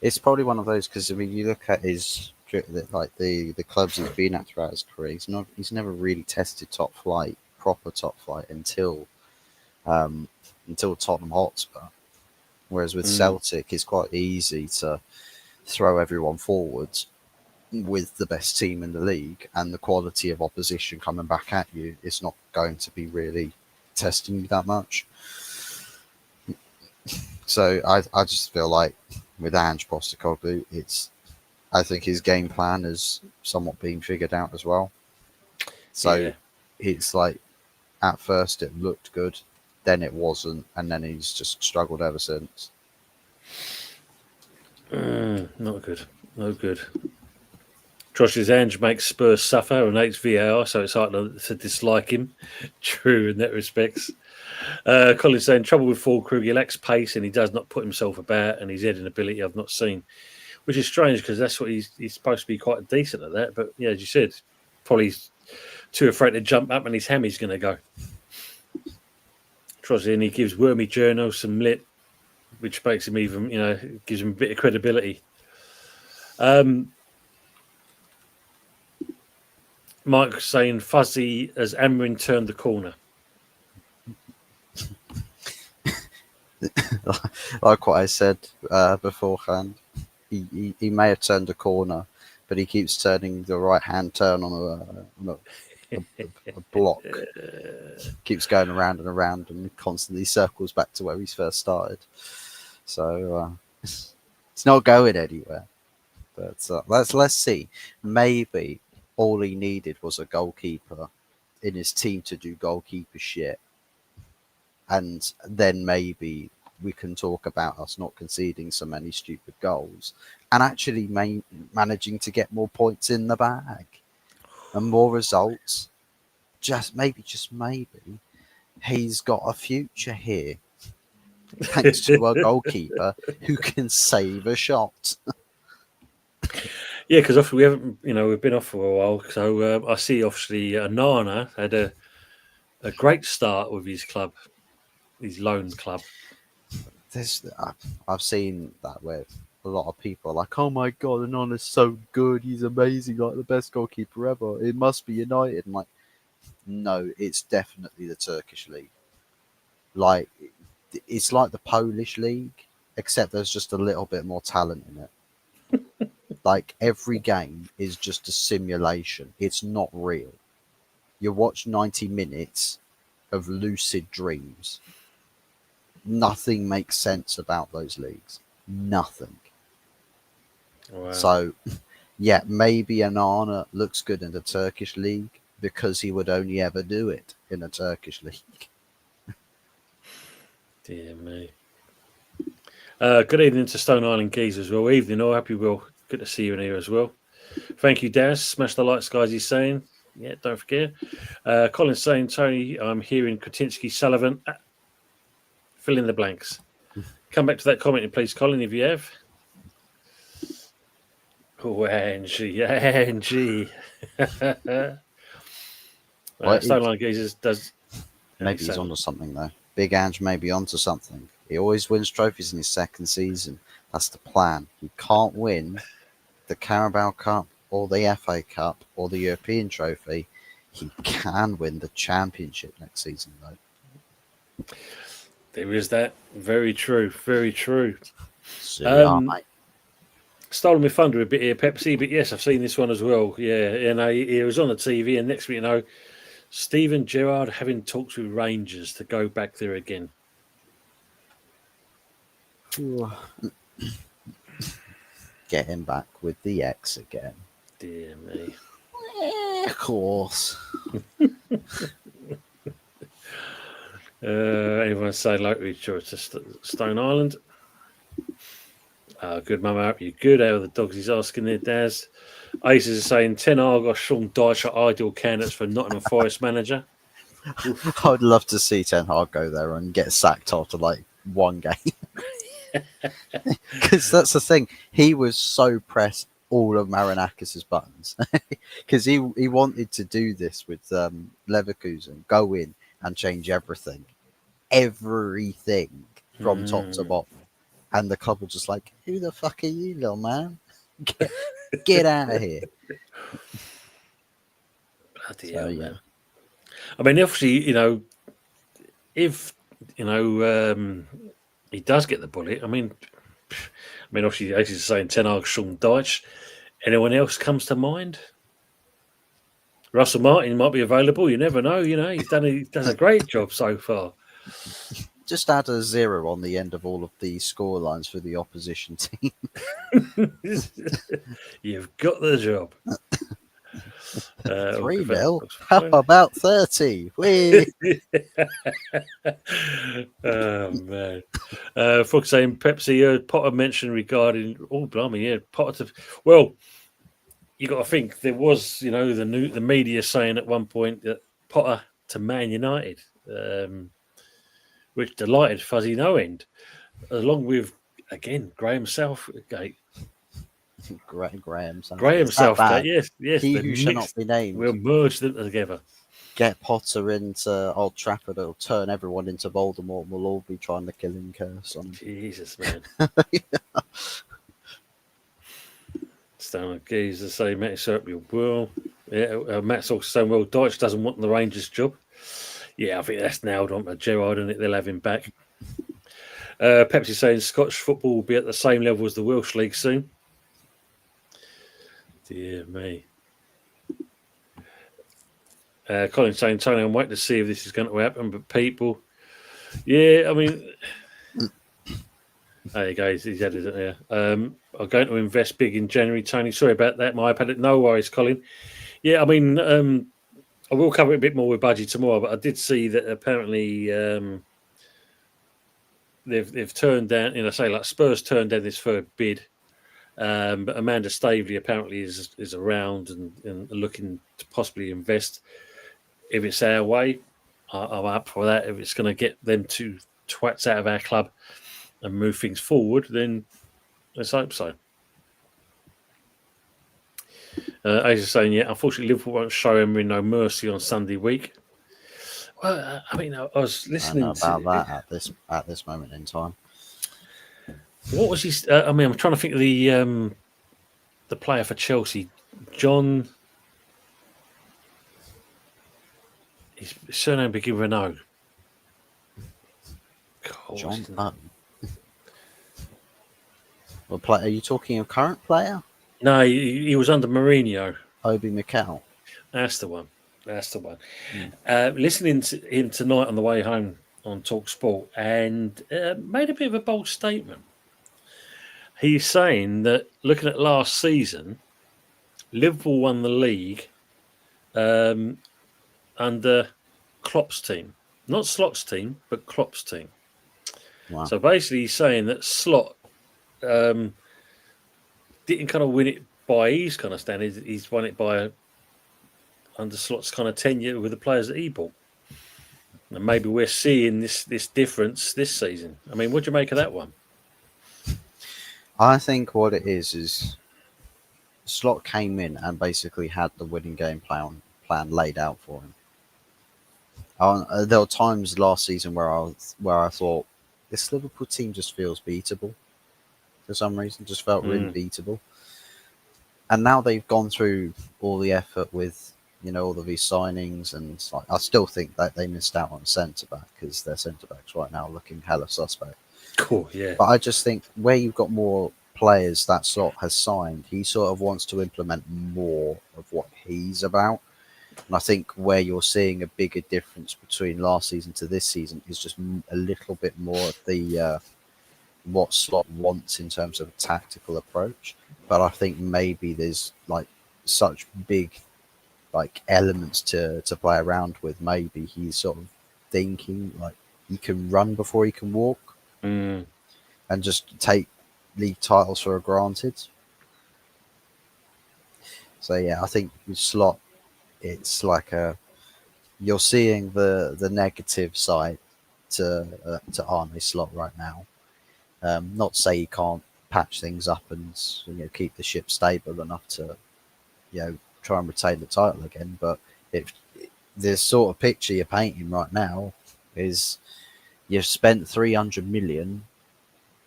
it's probably one of those because I mean, you look at his the clubs he's been at throughout his career. He's never really tested proper top flight until Tottenham Hotspur. Whereas with Celtic, it's quite easy to throw everyone forwards with the best team in the league, and the quality of opposition coming back at you is not going to be really testing you that much. So I just feel like with Ange Postecoglou, I think his game plan is somewhat being figured out as well. So it's like at first it looked good, then it wasn't, and then he's just struggled ever since. Not good. No good. Josh's Ange makes Spurs suffer and hates VAR, so it's hard to dislike him. True in that respects. Colin's saying trouble with Füllkrug, he lacks pace and he does not put himself about, and his heading ability I've not seen, which is strange because that's what he's supposed to be quite decent at that. But yeah, as you said, probably too afraid to jump up and his hammy's going to go. Trozzy, and he gives Wormy Journo some lit, which makes him even, gives him a bit of credibility. Mike saying Fuzzy as Amrin turned the corner. Like what I said beforehand, he may have turned a corner, but he keeps turning the right-hand turn on a block. Keeps going around and around and constantly circles back to where he's first started. So it's not going anywhere. But let's see. Maybe all he needed was a goalkeeper in his team to do goalkeeper shit. And then maybe we can talk about us not conceding so many stupid goals and actually managing to get more points in the bag and more results. Just maybe, he's got a future here thanks to a goalkeeper who can save a shot. Yeah, because often we haven't, we've been off for a while. So I see obviously Nana had a great start with his club. His loan club. I've seen that where a lot of people are like, "Oh my god, Anon's so good. He's amazing, like the best goalkeeper ever. It must be United." I'm like, no, it's definitely the Turkish league. Like, it's like the Polish league, except there's just a little bit more talent in it. Like every game is just a simulation. It's not real. You watch 90 minutes of lucid dreams. Nothing makes sense about those leagues. Nothing. Wow. So, yeah, maybe Anana looks good in the Turkish league because he would only ever do it in a Turkish league. Dear me. Good evening to Stone Island Keys as well. Evening, all. Happy Will. Good to see you in here as well. Thank you, Daz. Smash the lights, guys, he's saying. Yeah, don't forget. Colin's saying, Tony, I'm hearing Kretinsky, Sullivan. Fill in the blanks. Come back to that comment, please, Colin, if you have. Oh, Angie. Stone Line Geezers does. Maybe he's onto something, though. Big Ange may be onto something. He always wins trophies in his second season. That's the plan. He can't win the Carabao Cup or the FA Cup or the European Trophy. He can win the Championship next season, though. There is that. Very true. Very true. So, yeah, mate. Stolen my thunder a bit here, Pepsi, but yes, I've seen this one as well. Yeah, and it was on the TV, and next week, Steven Gerrard having talks with Rangers to go back there again. Get him back with the X again. Dear me. Of course. Anyone say like we sure to Stone Island? Good, Mum. I hope you're good. How are the dogs? He's asking there, Daz. Aces is saying Ten Hag or Sean Dyche are ideal candidates for Nottingham Forest manager. I would love to see Ten Hag go there and get sacked after like one game. Because that's the thing. He was so pressed all of Marinakis' buttons. Because he wanted to do this with Leverkusen, go in and change everything. Everything from top to bottom. And the club were just like, who the fuck are you, little man? Get out of here. Bloody hell, man. I mean, obviously, if, he does get the bullet, I mean, obviously, as he's saying, Ten Hag, Sean Dyche. Anyone else comes to mind? Russell Martin might be available. You never know. He does a great job so far. Just add a 0 on the end of all of the score lines for the opposition team. You've got the job. 3-0. How about 30? Oh, man. Frog saying Pepsi, Potter mentioned regarding, Potter. Well, you got to think there was, the media saying at one point that Potter to Man United, which delighted Fuzzy no end, along with, again, Graham Southgate. Graham Southgate, yes. He who shall not be named. We'll merge them together. Get Potter into Old Trafford. It'll turn everyone into Voldemort. We'll all be trying to kill him, curse on him. Jesus, man. Stan Geese the same. Matt Serp, you will. Yeah, Matt's also saying, well, Dyche doesn't want the Rangers job. Yeah, I think that's nailed on to Gerrard, and they'll have him back. Pepsi saying Scottish football will be at the same level as the Welsh League soon. Dear me. Colin saying, Tony, I'm waiting to see if this is going to happen, but people, yeah, I mean, there you go, he's had it there. I'm going to invest big in January, Tony. Sorry about that, my iPad. No worries, Colin. Yeah, I mean, I will cover it a bit more with Budgie tomorrow, but I did see that apparently they've turned down, Spurs turned down this third bid. But Amanda Staveley apparently is around and looking to possibly invest. If it's our way, I'm up for that. If it's going to get them two twats out of our club and move things forward, then let's hope so. As you're saying, yeah, unfortunately, Liverpool won't show Emery no mercy on Sunday week. Well, I mean, I was listening about that at this moment in time. What was his? I'm trying to think of the player for Chelsea, John. His surname begins with an O. John Button. Are you talking a current player? No, he was under Mourinho. Obi Mikel. That's the one. Listening to him tonight on the way home on Talk Sport, and made a bit of a bold statement. He's saying that looking at last season, Liverpool won the league under Klopp's team. Not Slot's team, but Klopp's team. Wow. So basically he's saying that Slot didn't kind of win it by his kind of standards. He's won it by under Slot's kind of tenure with the players that he bought. And maybe we're seeing this difference this season. I mean, what do you make of that one? I think what it is Slot came in and basically had the winning game plan laid out for him. There were times last season where I thought this Liverpool team just feels beatable for some reason, just felt really beatable. And now they've gone through all the effort with all of these signings, and like, I still think that they missed out on centre back because their centre backs right now are looking hella suspect. Cool, yeah. But I just think where you've got more players that Slot has signed, he sort of wants to implement more of what he's about. And I think where you're seeing a bigger difference between last season to this season is just a little bit more of the what Slot wants in terms of a tactical approach. But I think maybe there's like such big like elements to play around with. Maybe he's sort of thinking like he can run before he can walk, Mm. and just take league titles for granted. So yeah, I think with Slot, it's like you're seeing the negative side to Arne Slot right now. Not to say he can't patch things up and keep the ship stable enough to try and retain the title again, but if the sort of picture you're painting right now is you've spent 300 million,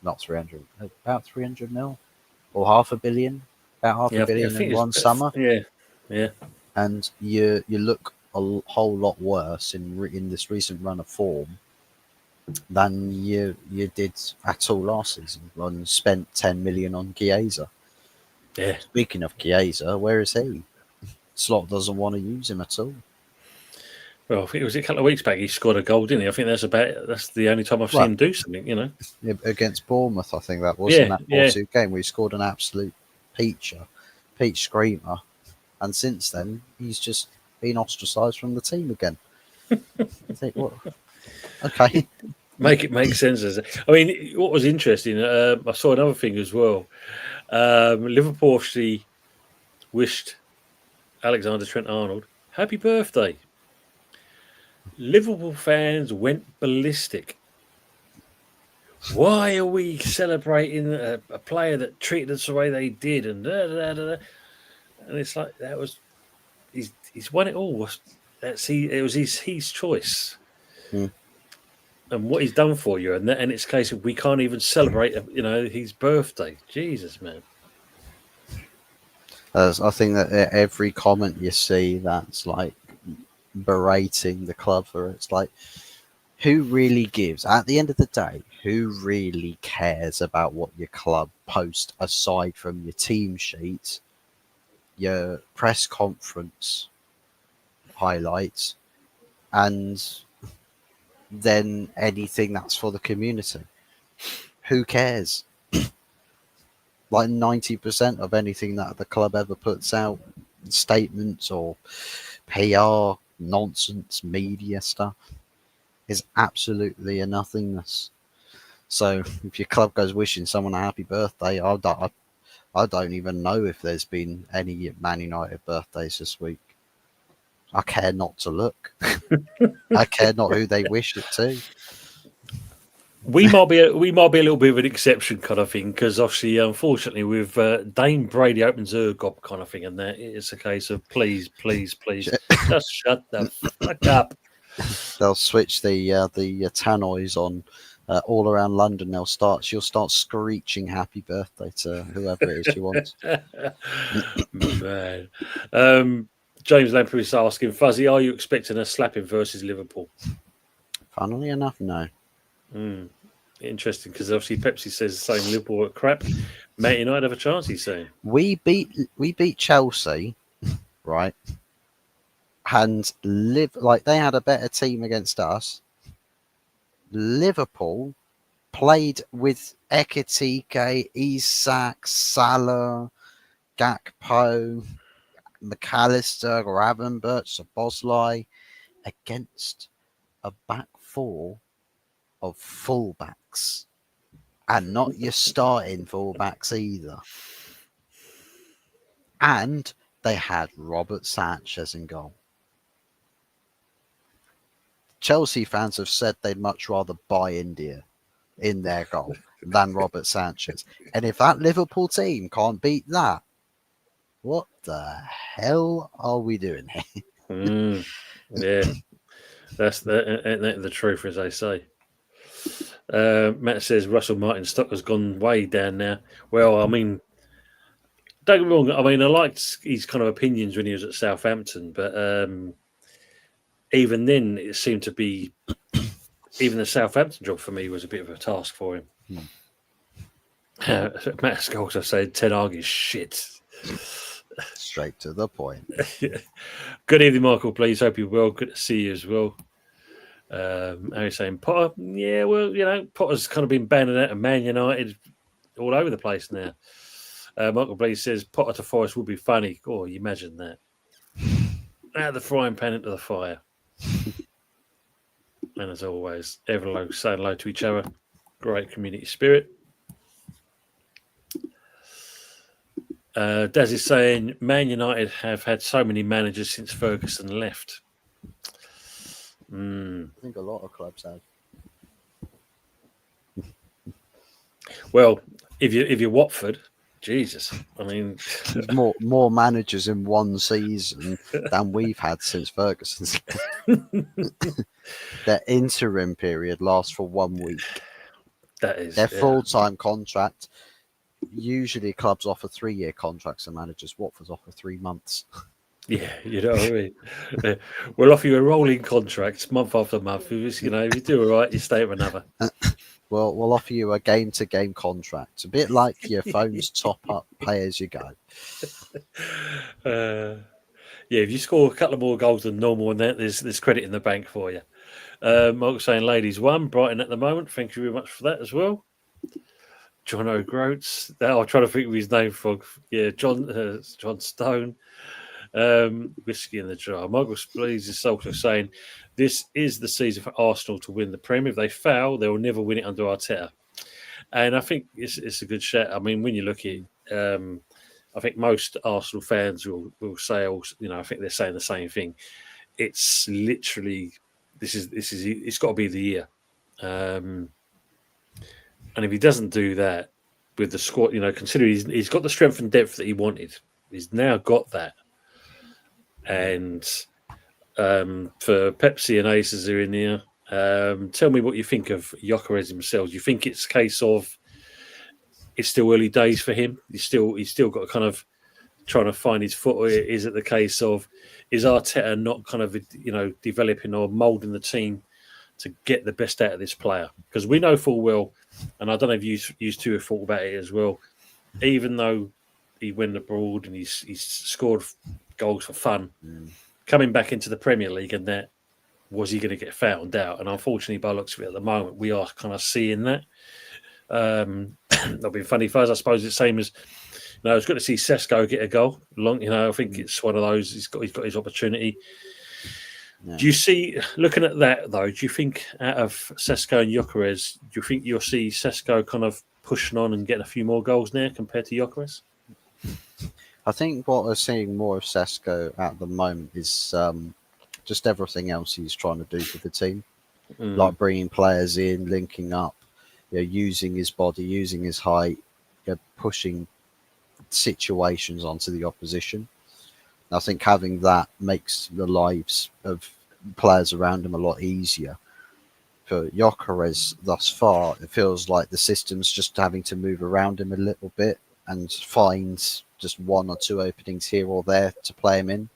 not 300, about 300 mil or half a billion, about half Yeah, a billion I think in one summer, Yeah. and you look a whole lot worse in this recent run of form than you did at all last season when you spent 10 million on Chiesa. Yeah. Speaking of Chiesa, where is he? Slot doesn't want to use him at all. Well, I think it was a couple of weeks back he scored a goal, didn't he? I think that's the only time I've Well, seen him do something, Yeah, against Bournemouth, I think that was in Yeah, that yeah. 4-2 game where he scored an absolute peach screamer, and since then he's just been ostracised from the team again. I think, what? Okay, Make it make sense. I mean, what was interesting, I saw another thing as well. Liverpool actually wished Alexander Trent Arnold happy birthday. Liverpool fans went ballistic. Why are we celebrating a player that treated us the way they did? And and it's like he's won it all. It was his choice. Hmm. And what he's done for you, and it's a case of we can't even celebrate, his birthday. Jesus, man. I think that every comment you see that's like berating the club for it's like, who really gives? At the end of the day, who really cares about what your club post aside from your team sheet, your press conference highlights, and then anything that's for the community? Who cares? Like 90% of anything that the club ever puts out, statements or PR, nonsense, media stuff, is absolutely a nothingness. So if your club goes wishing someone a happy birthday, I don't even know if there's been any Man United birthdays this week. I care not to look. I care not who they wish it to. We might be a little bit of an exception kind of thing because obviously, unfortunately, with Dame Brady opens her gob kind of thing, and that it's a case of please, just shut the fuck up. They'll switch the tannoys on all around London. She'll start screeching happy birthday to whoever it is she wants. Man. James Lamprey is asking, Fuzzy, are you expecting a slapping versus Liverpool? Funnily enough, no. Interesting, because obviously Pepsi says the same. Liverpool are crap. Man United have a chance, he's saying. We beat Chelsea, right? And they had a better team against us. Liverpool played with Ekitike, Isak, Salah, Gakpo, McAllister, Gravenberch, Szoboszlai against a back four of fullbacks, and not your starting fullbacks either. And they had Robert Sanchez in goal. Chelsea fans have said they'd much rather buy India in their goal than Robert Sanchez. And if that Liverpool team can't beat that, what the hell are we doing here? Yeah, that's the truth, as they say. Matt says Russell Martin's stock has gone way down now. Well, I mean, don't get me wrong. I mean, I liked his kind of opinions when he was at Southampton, but even then, it seemed to be even the Southampton job for me was a bit of a task for him. Matt Scholes, I said, Ten Hag is shit. Straight to the point. Good evening, Michael. Please hope you're well. Good to see you as well. How are you saying, Potter? Yeah, well, Potter's kind of been banning out of Man United all over the place now. Michael Blaze says Potter to Forest would be funny. Oh, you imagine that. Out of the frying pan into the fire. And as always, everyone saying hello to each other. Great community spirit. Daz is saying Man United have had so many managers since Ferguson left. I think a lot of clubs have. Well, if you're Watford, Jesus, I mean, There's more managers in one season than we've had since Ferguson's. Their interim period lasts for 1 week. that is Their full-time contract. Usually, clubs offer 3-year contracts, and managers. Watford's offer 3 months. Yeah, you know what I mean. We'll offer you a rolling contract month after month. If you do all right, you stay for another. We'll offer you a game-to-game contract, a bit like your phone's top-up, pay as you go. Yeah, if you score a couple of more goals than normal, and there's credit in the bank for you. Mark saying, "Ladies won Brighton at the moment." Thank you very much for that as well. John O'Groats. I'll try to think of his name for John Stone. Whiskey in the jar. Michael Spleeze is also saying this is the season for Arsenal to win the Premier. If they fail, they will never win it under Arteta. And I think it's a good shout. I mean, when you look at it, I think most Arsenal fans will say, I think they're saying the same thing. It's literally it's got to be the year. And if he doesn't do that with the squad, considering he's got the strength and depth that he wanted, he's now got that. And for Pepsi and Aces are in here. Tell me what you think of Gyökeres himself. Do you think it's a case of it's still early days for him? He's still got to kind of trying to find his foot, or is it the case of is Arteta not kind of developing or moulding the team to get the best out of this player? Because we know full well, and I don't know if you two have thought about it as well. Even though he went abroad and he's scored goals for fun, coming back into the Premier League, and that was he going to get found out? And unfortunately, by the looks of it at the moment, we are kind of seeing that. That'll be funny for us, I suppose. It's the same as it's good to see Sesko get a goal. I think it's one of those. He's got his opportunity. Yeah. Do you see, looking at that though? Do you think out of Sesko and Gyökeres, do you think you'll see Sesko kind of pushing on and getting a few more goals now compared to Gyökeres? I think what we're seeing more of Sesko at the moment is just everything else he's trying to do for the team, like bringing players in, linking up, using his body, using his height, pushing situations onto the opposition. I think having that makes the lives of players around him a lot easier. For Gyökeres thus far, it feels like the system's just having to move around him a little bit and find just one or two openings here or there to play him in.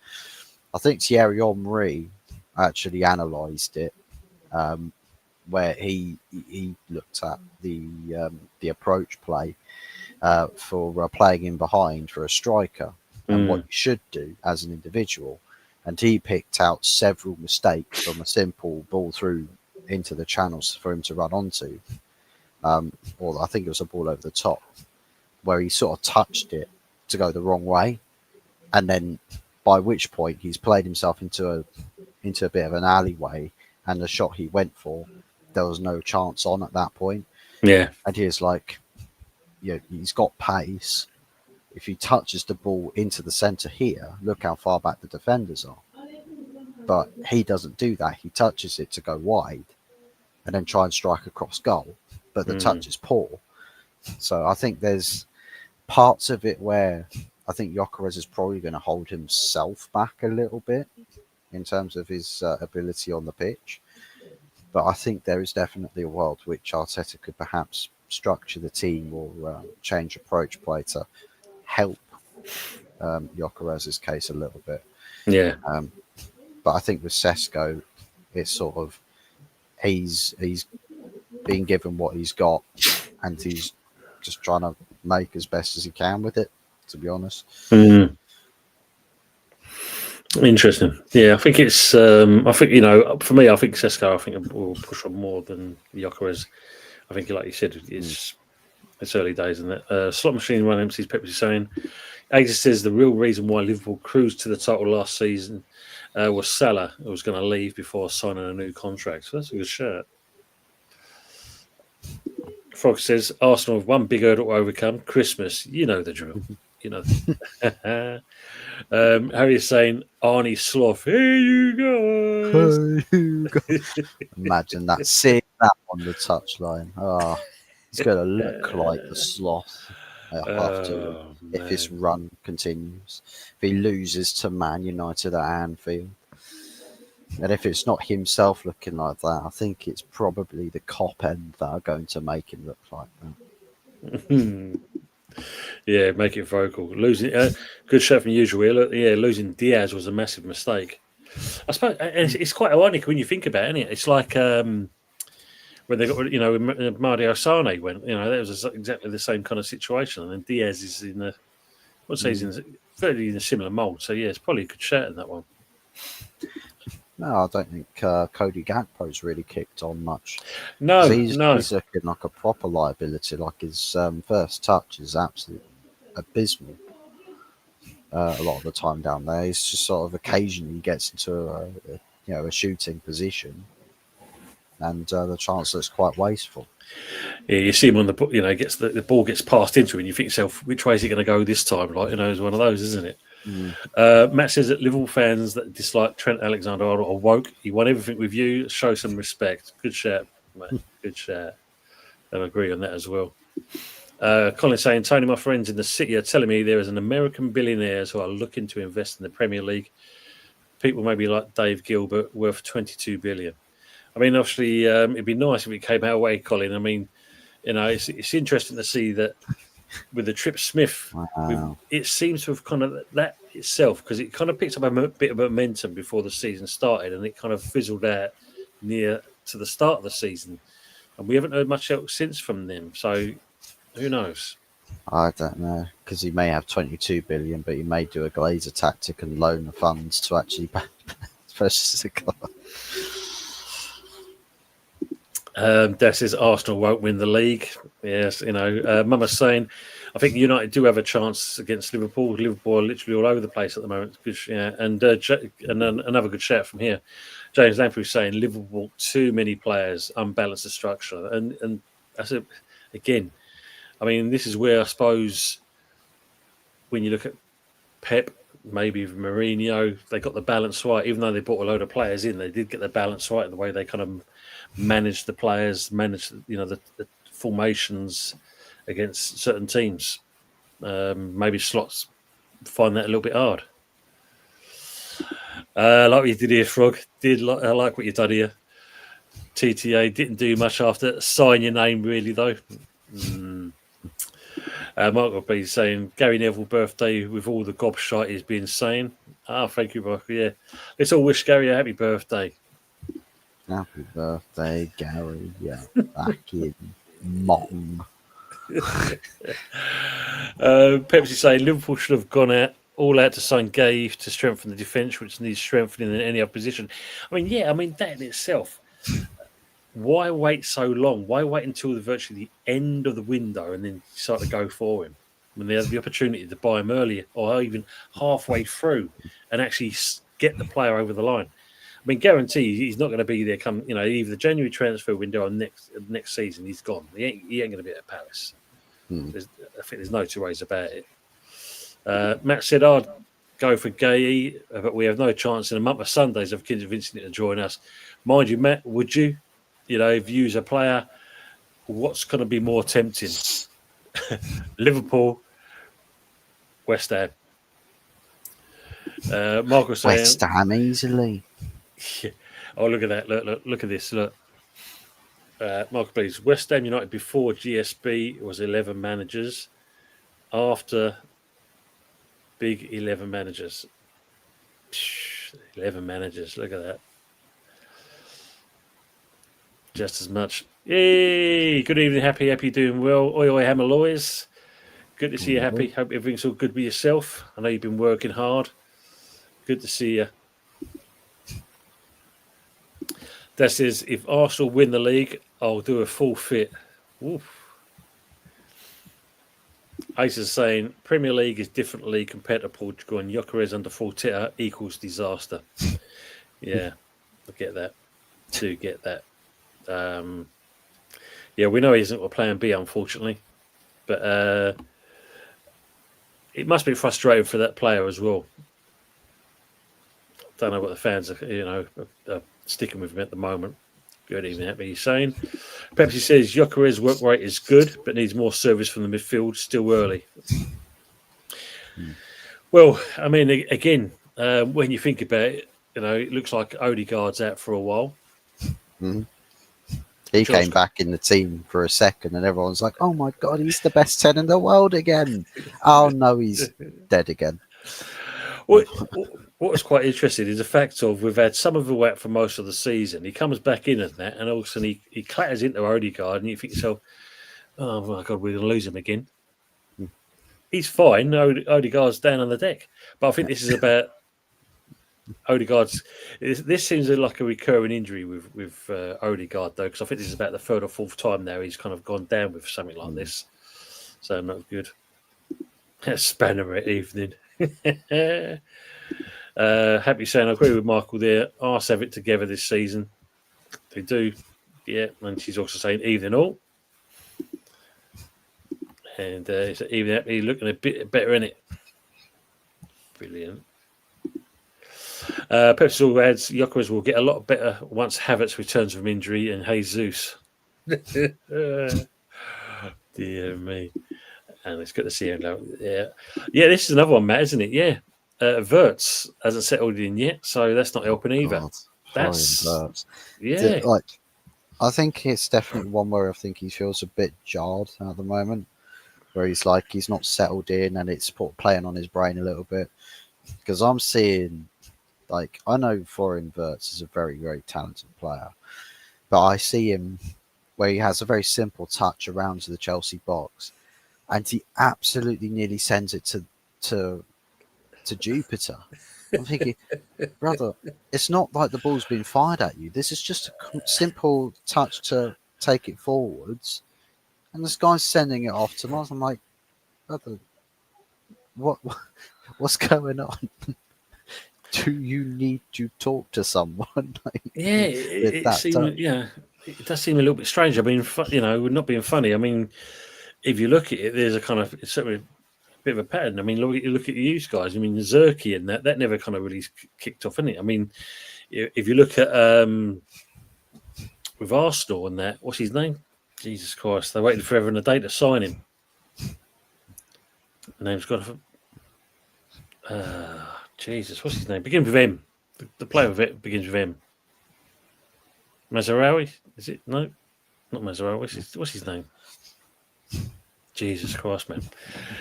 I think Thierry Henry actually analysed it, where he looked at the approach play for playing in behind for a striker and what you should do as an individual. And he picked out several mistakes from a simple ball through into the channels for him to run onto. Or I think it was a ball over the top, where he sort of touched it to go the wrong way. And then by which point he's played himself into a bit of an alleyway, and the shot he went for, there was no chance on at that point. Yeah. And he's like, he's got pace. If he touches the ball into the centre here, look how far back the defenders are. But he doesn't do that. He touches it to go wide and then try and strike across goal. But the touch is poor. So I think there's parts of it where I think Gyökeres is probably going to hold himself back a little bit in terms of his ability on the pitch. But I think there is definitely a world which Arteta could perhaps structure the team or change approach play to help Gyökeres's case a little bit. Yeah. But I think with Sesko, it's sort of he's being given what he's got, and he's just trying to make as best as he can with it. To be honest, Interesting. Yeah, I think it's. I think for me, I think Sesko. I think will push on more than Gyökeres. I think, like you said, it's early days, isn't it? Slot machine run empties. Pepsi saying, Ages says the real reason why Liverpool cruised to the title last season was Salah, who was going to leave before signing a new contract. So that's a good shirt. Frog says Arsenal have one big hurdle to overcome. Christmas. You know the drill. You know. Harry's saying Arnie Sloth. Here you go. imagine that, seeing that on the touchline. Oh, he's going to look like the sloth. After if his run continues, if he loses to Man United at Anfield, and if it's not himself looking like that, I think it's probably the cop end that are going to make him look like that. Yeah, make it vocal. Losing, good shout from usual. Yeah, losing Diaz was a massive mistake. I suppose it's quite ironic when you think about it, isn't it? It's like when they got, when Mario Sane went, that was exactly the same kind of situation. And then Diaz is in the, he's fairly in a similar mould. So yeah, it's probably a good shout in that one. No, I don't think Cody Gakpo's really kicked on much. No, he's looking like a proper liability. Like his first touch is absolutely abysmal. A lot of the time down there, he's just sort of occasionally gets into a shooting position, and the chance looks quite wasteful. Yeah, you see him on the, gets the ball gets passed into him, and you think to yourself, which way is it going to go this time? Like, it's one of those, isn't it? Matt says that Liverpool fans that dislike Trent Alexander-Arnold are woke. He won everything with you. Show some respect. Good shout, mate. Good shout. I agree on that as well. Colin saying, Tony, my friends in the city are telling me there is an American billionaires who are looking to invest in the Premier League. People maybe like Dave Gilbert, worth 22 billion. I mean, obviously, it'd be nice if it came our way, Colin. I mean, it's interesting to see that with the Trip Smith, it seems to have kind of that itself, because it kind of picked up a bit of momentum before the season started, and it kind of fizzled out near to the start of the season, and we haven't heard much else since from them. So who knows? I don't know, because he may have 22 billion, but he may do a Glazer tactic and loan the funds to actually purchase a car. That says Arsenal won't win the league. Yes, Mama's saying, I think United do have a chance against Liverpool. Liverpool are literally all over the place at the moment. Yeah, and another good shout from here. James Lamprey saying Liverpool too many players, unbalanced the structure, and I said again. I mean, this is where I suppose when you look at Pep, maybe Mourinho, they got the balance right. Even though they brought a load of players in, they did get the balance right in the way they kind of managed the players, managed the formations against certain teams. Maybe Slots find that a little bit hard. Like what you did here, Frog. I like what you done here. TTA didn't do much after sign your name, really, though. Mark will be saying Gary Neville birthday with all the gobshite he's been saying. Thank you, Mark. Yeah, let's all wish Gary a happy birthday. Happy birthday, Gary. Yeah, back in Mong. Pepsi saying Liverpool should have gone all out to sign Gay to strengthen the defence, which needs strengthening in any other position. I mean, that in itself. Why wait so long? Why wait until virtually the end of the window and then start to go for him when they have the opportunity to buy him earlier or even halfway through and actually get the player over the line? I mean, guarantee he's not going to be there come either the January transfer window or next season. He's gone. He ain't going to be at Palace. I think there's no two ways about it. Matt said I'd go for Gay, but we have no chance in a month of Sundays of convincing it to join us. Mind you, Matt, would you? If you as a player, what's going to be more tempting? Liverpool, West Ham. Mark was saying West Ham easily. Yeah. Oh, look at that! Look at this! Look, Mark, please. West Ham United before GSB was 11 managers. After Big 11 managers. 11 managers. Look at that. Just as much. Yay! Good evening, Happy. Happy doing well. Oi, oi, Hammer Lawyers. Good to see you, Happy. Hope everything's all good with yourself. I know you've been working hard. Good to see you. That says, if Arsenal win the league, I'll do a full fit. Oof. Ace is saying, Premier League is different league compared to Portugal, and Gyökeres under full titter equals disaster. Yeah, I get that. Do get that. Yeah, we know he isn't a plan B, unfortunately. But it must be frustrating for that player as well. Don't know what the fans are sticking with him at the moment. Good evening, Happy. He's saying. Pepsi says Gyökeres' work rate is good, but needs more service from the midfield. Still early. Well, I mean, again, when you think about it, it looks like Odegaard's out for a while. Mm-hmm. He came back in the team for a second, and everyone's like, "Oh my god, he's the best 10 in the world again!" Oh no, he's dead again. What was quite interesting is the fact of we've had some of him out for most of the season. He comes back in at that, and all of a sudden he clatters into Odegaard, and you think to yourself, "Oh my god, we're going to lose him again." He's fine. Odegaard's down on the deck, but I think this is about Odegaard's. This seems like a recurring injury with Odegaard, though, because I think this is about the third or fourth time now he's kind of gone down with something like this. So not good. Spanner at evening. Happy saying I agree with Michael there. Arse have it together this season. They do. Yeah, and she's also saying evening all. And it's even happy looking a bit better in it. Brilliant. Pepsi also adds Gyökeres will get a lot better once Havertz returns from injury and Jesus. Dear me. And it's good to see him now. Yeah, this is another one, Matt, isn't it? Yeah. Verts hasn't settled in yet, so that's not helping either. That's yeah. I think it's definitely one where I think he feels a bit jarred at the moment, where he's not settled in, and it's playing on his brain a little bit. Because I'm seeing, I know Florian Wirtz is a very, very talented player, but I see him where he has a very simple touch around to the Chelsea box, and he absolutely nearly sends it to Jupiter. I'm thinking, brother, it's not like the ball's been fired at you. This is just a simple touch to take it forwards, and this guy's sending it off to Mars. I'm like, brother, what's going on? Do you need to talk to someone? It does seem a little bit strange. I mean, we're not being funny. I mean, if you look at it, there's a kind of certainly a bit of a pattern. I mean, look at you guys. I mean, Zerky and that never kind of really kicked off, innit? I mean, if you look at with Arsenal and that, what's his name? Jesus Christ, they waited forever and a day to sign him. The name's got Jesus, what's his name? Begins with M. The player with it begins with M. Mazarawi? Is it? No, not Mazarawi. What's his name? Jesus Christ, man.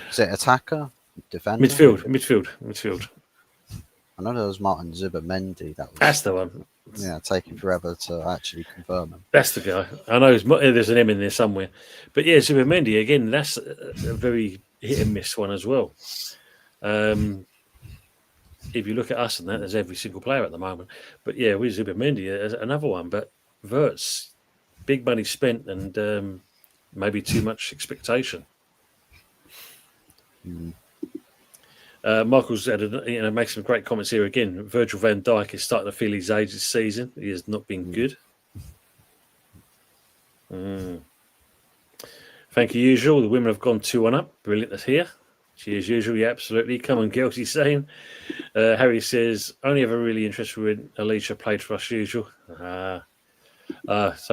Is it attacker? Defender? Midfield. I know there was Martin Zubimendi. That's the one. Yeah, taking forever to actually confirm him. That's the guy. I know there's an M in there somewhere. But yeah, Zubimendi, again, that's a very hit and miss one as well. If you look at us and that, there's every single player at the moment. But yeah, with Zubimendi, another one. But Wirtz, big money spent and maybe too much expectation. Michael's makes some great comments here again. Virgil van Dijk is starting to feel his age this season. He has not been good. Thank you, usual. The women have gone 2-1 up. Brilliant to hear. She is usual, yeah, absolutely. Come on, girls, he's saying. Harry says, only ever really interested when Alicia played for us, usual. So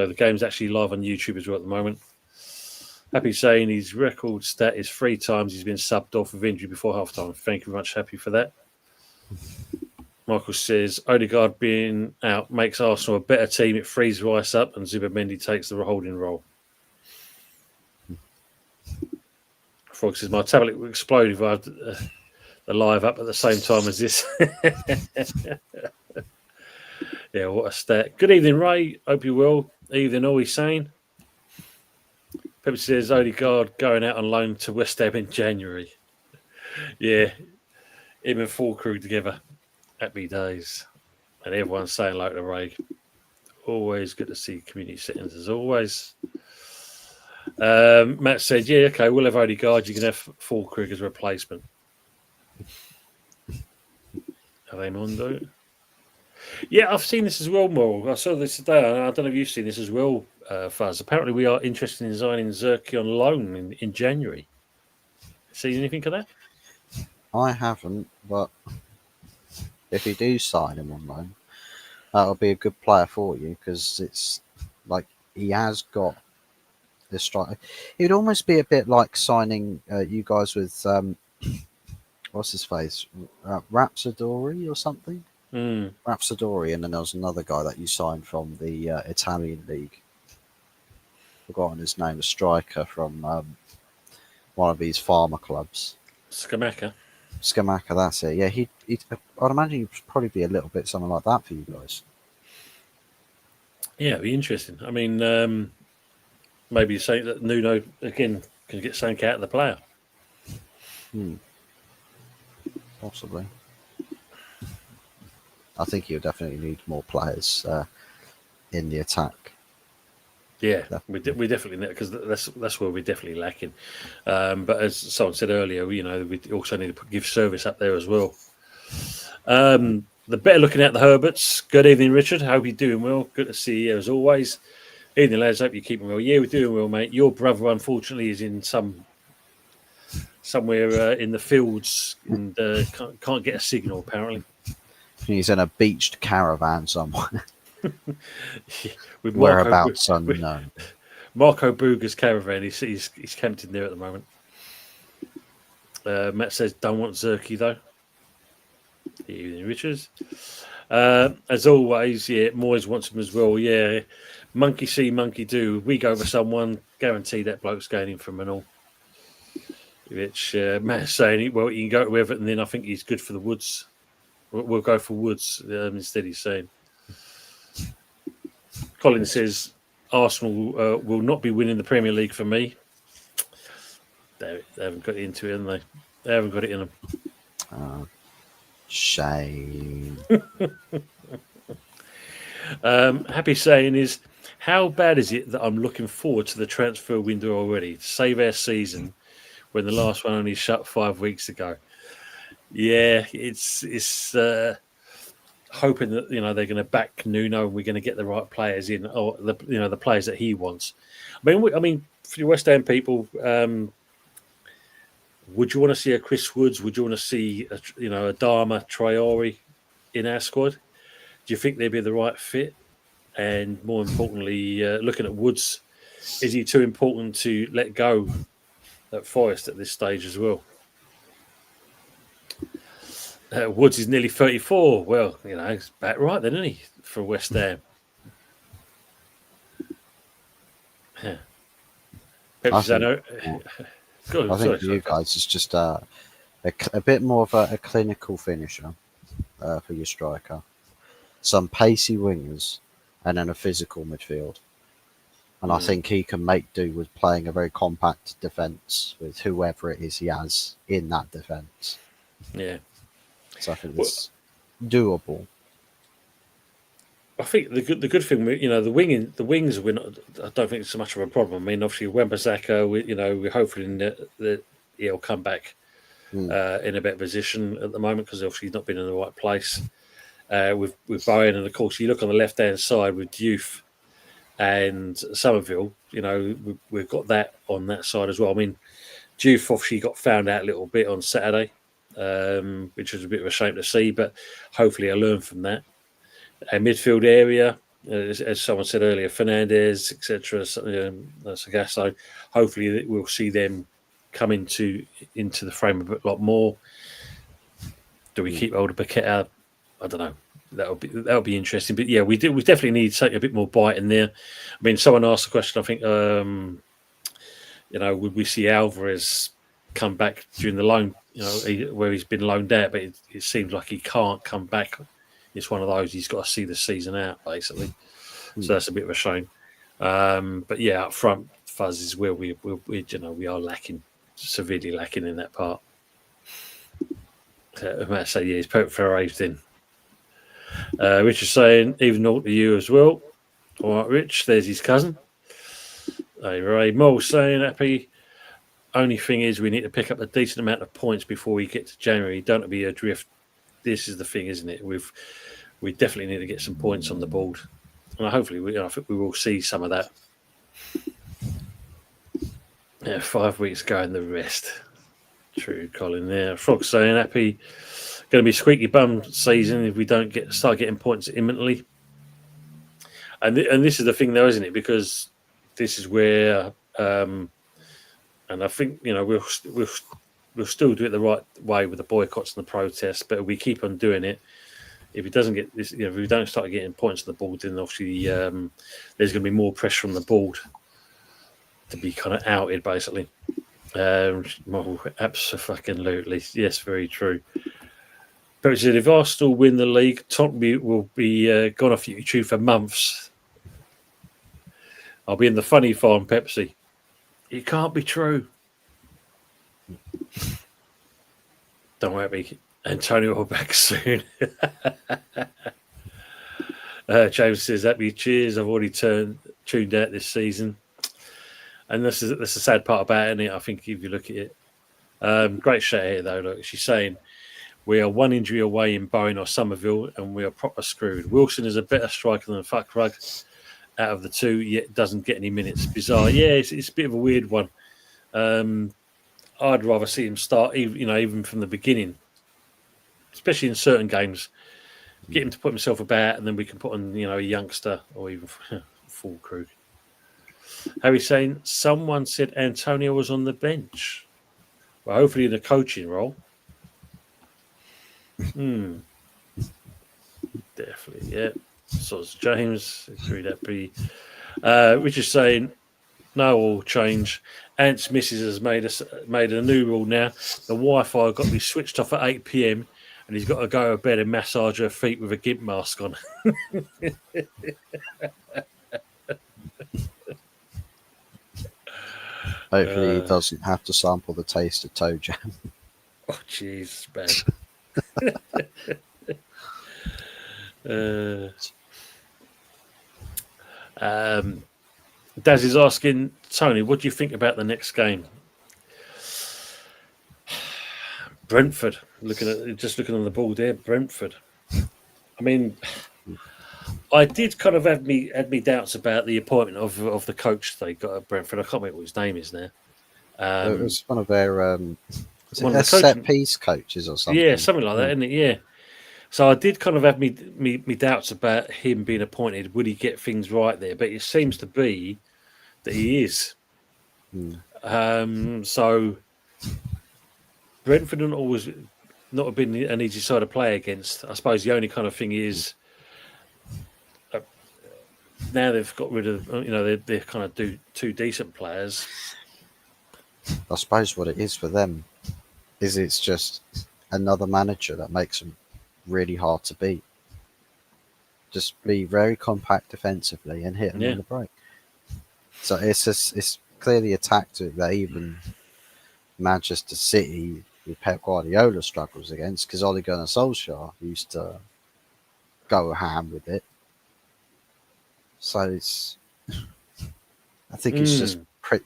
the game's actually live on YouTube as well at the moment. Happy saying his record stat is 3 times he's been subbed off with injury before halftime. Thank you very much, Happy, for that. Michael says, Odegaard being out makes Arsenal a better team. It frees Rice up and Zubimendi takes the holding role. Frog says, my tablet will explode if I have live up at the same time as this. Yeah, what a stat. Good evening, Ray. Hope you're well. Evening, all he's saying. Pepper says Odegaard going out on loan to West Ham in January. Yeah, him and full crew together. Happy days. And everyone's saying like the Ray. Always good to see community settings as always. Matt said, yeah, okay, we'll have Odegaard. You can have full crew as a replacement. Are they Mondo? Yeah, I've seen this as well, Moral. I saw this today. I don't know if you've seen this as well, Fuzz. Apparently, we are interested in signing Zerkey on loan in January. See anything of that? I haven't, but if you do sign him on loan, that'll be a good player for you because it's like he has got the strike. It would almost be a bit like signing you guys with what's his face, Rhapsodori or something. Rhapsodori, and then there was another guy that you signed from the Italian league. Forgotten his name, a striker from one of these farmer clubs. Scamacca, that's it. Yeah, I'd imagine he'd probably be a little bit something like that for you guys. Yeah, it'd be interesting. I mean, maybe you're saying that Nuno again can get something out of the player. Possibly. I think you'll definitely need more players in the attack. Yeah, we definitely need, because that's where we're definitely lacking. But as someone said earlier, we also need to give service up there as well. The better looking at the Herberts. Good evening, Richard. Hope you're doing well. Good to see you as always. Evening, lads. Hope you're keeping well. Yeah, we're doing well, mate. Your brother, unfortunately, is in somewhere in the fields and can't get a signal, apparently. He's in a beached caravan somewhere. With whereabouts unknown. Marco Buga's caravan. He's camped in there at the moment. Matt says, don't want Zerkey, though. Evening, Richards. As always, yeah, Moyes wants him as well. Yeah, monkey see, monkey do. We go for someone, guarantee that bloke's going in from an all. Which Matt's saying, well, you can go to Everton, then I think he's good for the Woods. We'll go for Woods instead, he's saying. Colin says, Arsenal will not be winning the Premier League for me. They haven't got it into it, haven't they? They haven't got it in them. Shame. Happy saying is, how bad is it that I'm looking forward to the transfer window already to save our season when the last one only shut 5 weeks ago? Yeah, it's hoping that they're going to back Nuno and we're going to get the right players in, or the players that he wants. I mean, for your West Ham people, would you want to see a Chris Woods? Would you want to see a Dharma Traore in our squad? Do you think they'd be the right fit? And more importantly, looking at Woods, is he too important to let go at Forest at this stage as well? Woods is nearly 34. Well, he's back right then, isn't he, for West Ham? Yeah. I think for you guys, it's just a bit more of a clinical finisher for your striker. Some pacey wingers and then a physical midfield. And I think he can make do with playing a very compact defence with whoever it is he has in that defence. Yeah. So I think it's doable. I think the good thing, the wings, I don't think it's so much of a problem. I mean, obviously, Wan-Bissaka, we're hoping that he'll come back in a better position at the moment because obviously he's not been in the right place. With Bowen, and of course, you look on the left-hand side with Diouf and Somerville, we've got that on that side as well. I mean, Diouf obviously got found out a little bit on Saturday, which was a bit of a shame to see, but hopefully I learned from that. A midfield area, as someone said earlier, Fernandez, etc. So hopefully we'll see them come into the frame a lot more. Do we keep hold of Paqueta? I don't know. That'll be interesting. But yeah, we definitely need something a bit more bite in there. I mean, someone asked the question. I think would we see Alvarez come back during the loan, where he's been loaned out, but it seems like he can't come back. It's one of those he's got to see the season out, basically. So that's a bit of a shame. But yeah, up front, Fuzz is where we are lacking, severely lacking in that part. I might say, yeah, he's put Ferrari's in. Rich is saying, even naught to you as well. All right, Rich, there's his cousin. Hey, Ray Moll saying, happy. Only thing is, we need to pick up a decent amount of points before we get to January. Don't want to be adrift. This is the thing, isn't it? We definitely need to get some points on the board. And hopefully, I think we will see some of that. Yeah, 5 weeks ago and the rest. True, Colin. There, Frog saying happy. Going to be squeaky bum season if we don't start getting points imminently. And this is the thing, though, isn't it? Because this is where, and I think we'll still do it the right way with the boycotts and the protests. But if we keep on doing it, if it doesn't get this, if we don't start getting points on the board, then obviously there's going to be more pressure on the board to be kind of outed, basically. Absolutely, yes, very true. But said, if Arsenal win the league, Tottenham will be gone off YouTube for months. I'll be in the funny farm, Pepsi. It can't be true. Don't worry, Antonio will be back soon. James says, happy cheers. I've already tuned out this season. And that's the sad part about it, isn't it? I think if you look at it. Great shout here, though. Look, she's saying, we are one injury away in Bowen or Somerville, and we are proper screwed. Wilson is a better striker than Fuckrug out of the two, yet doesn't get any minutes. Bizarre. Yeah, it's a bit of a weird one. I'd rather see him start, even from the beginning, especially in certain games. Get him to put himself about, and then we can put on, a youngster or even full crew. Harry's saying, someone said Antonio was on the bench. Well, hopefully in a coaching role. Definitely, yeah. So it's James. Agree that be. Which is saying, no all change. Ant's missus has made a new rule now. The Wi-Fi got to be switched off at 8 p.m. and he's got to go to bed and massage her feet with a gimp mask on. Hopefully he doesn't have to sample the taste of toe jam. Oh, jeez, bad. Daz is asking, Tony, what do you think about the next game? Brentford. Looking on the ball there, Brentford. I mean, I did kind of have me doubts about the appointment of the coach they got at Brentford. I can't remember what his name is now. It was one of their set piece coaches or something. Yeah, something like that, isn't it? Yeah. So I did kind of have me doubts about him being appointed. Would he get things right there? But it seems to be that he is. So Brentford don't always not have been an easy side to play against. I suppose the only kind of thing is now they've got rid of, they're kind of two decent players. I suppose what it is for them is it's just another manager that makes them really hard to beat. Just be very compact defensively and hit them on the break. So it's clearly a tactic that even Manchester City with Pep Guardiola struggles against, because Ole Gunnar Solskjaer used to go ham with it. So I think it's just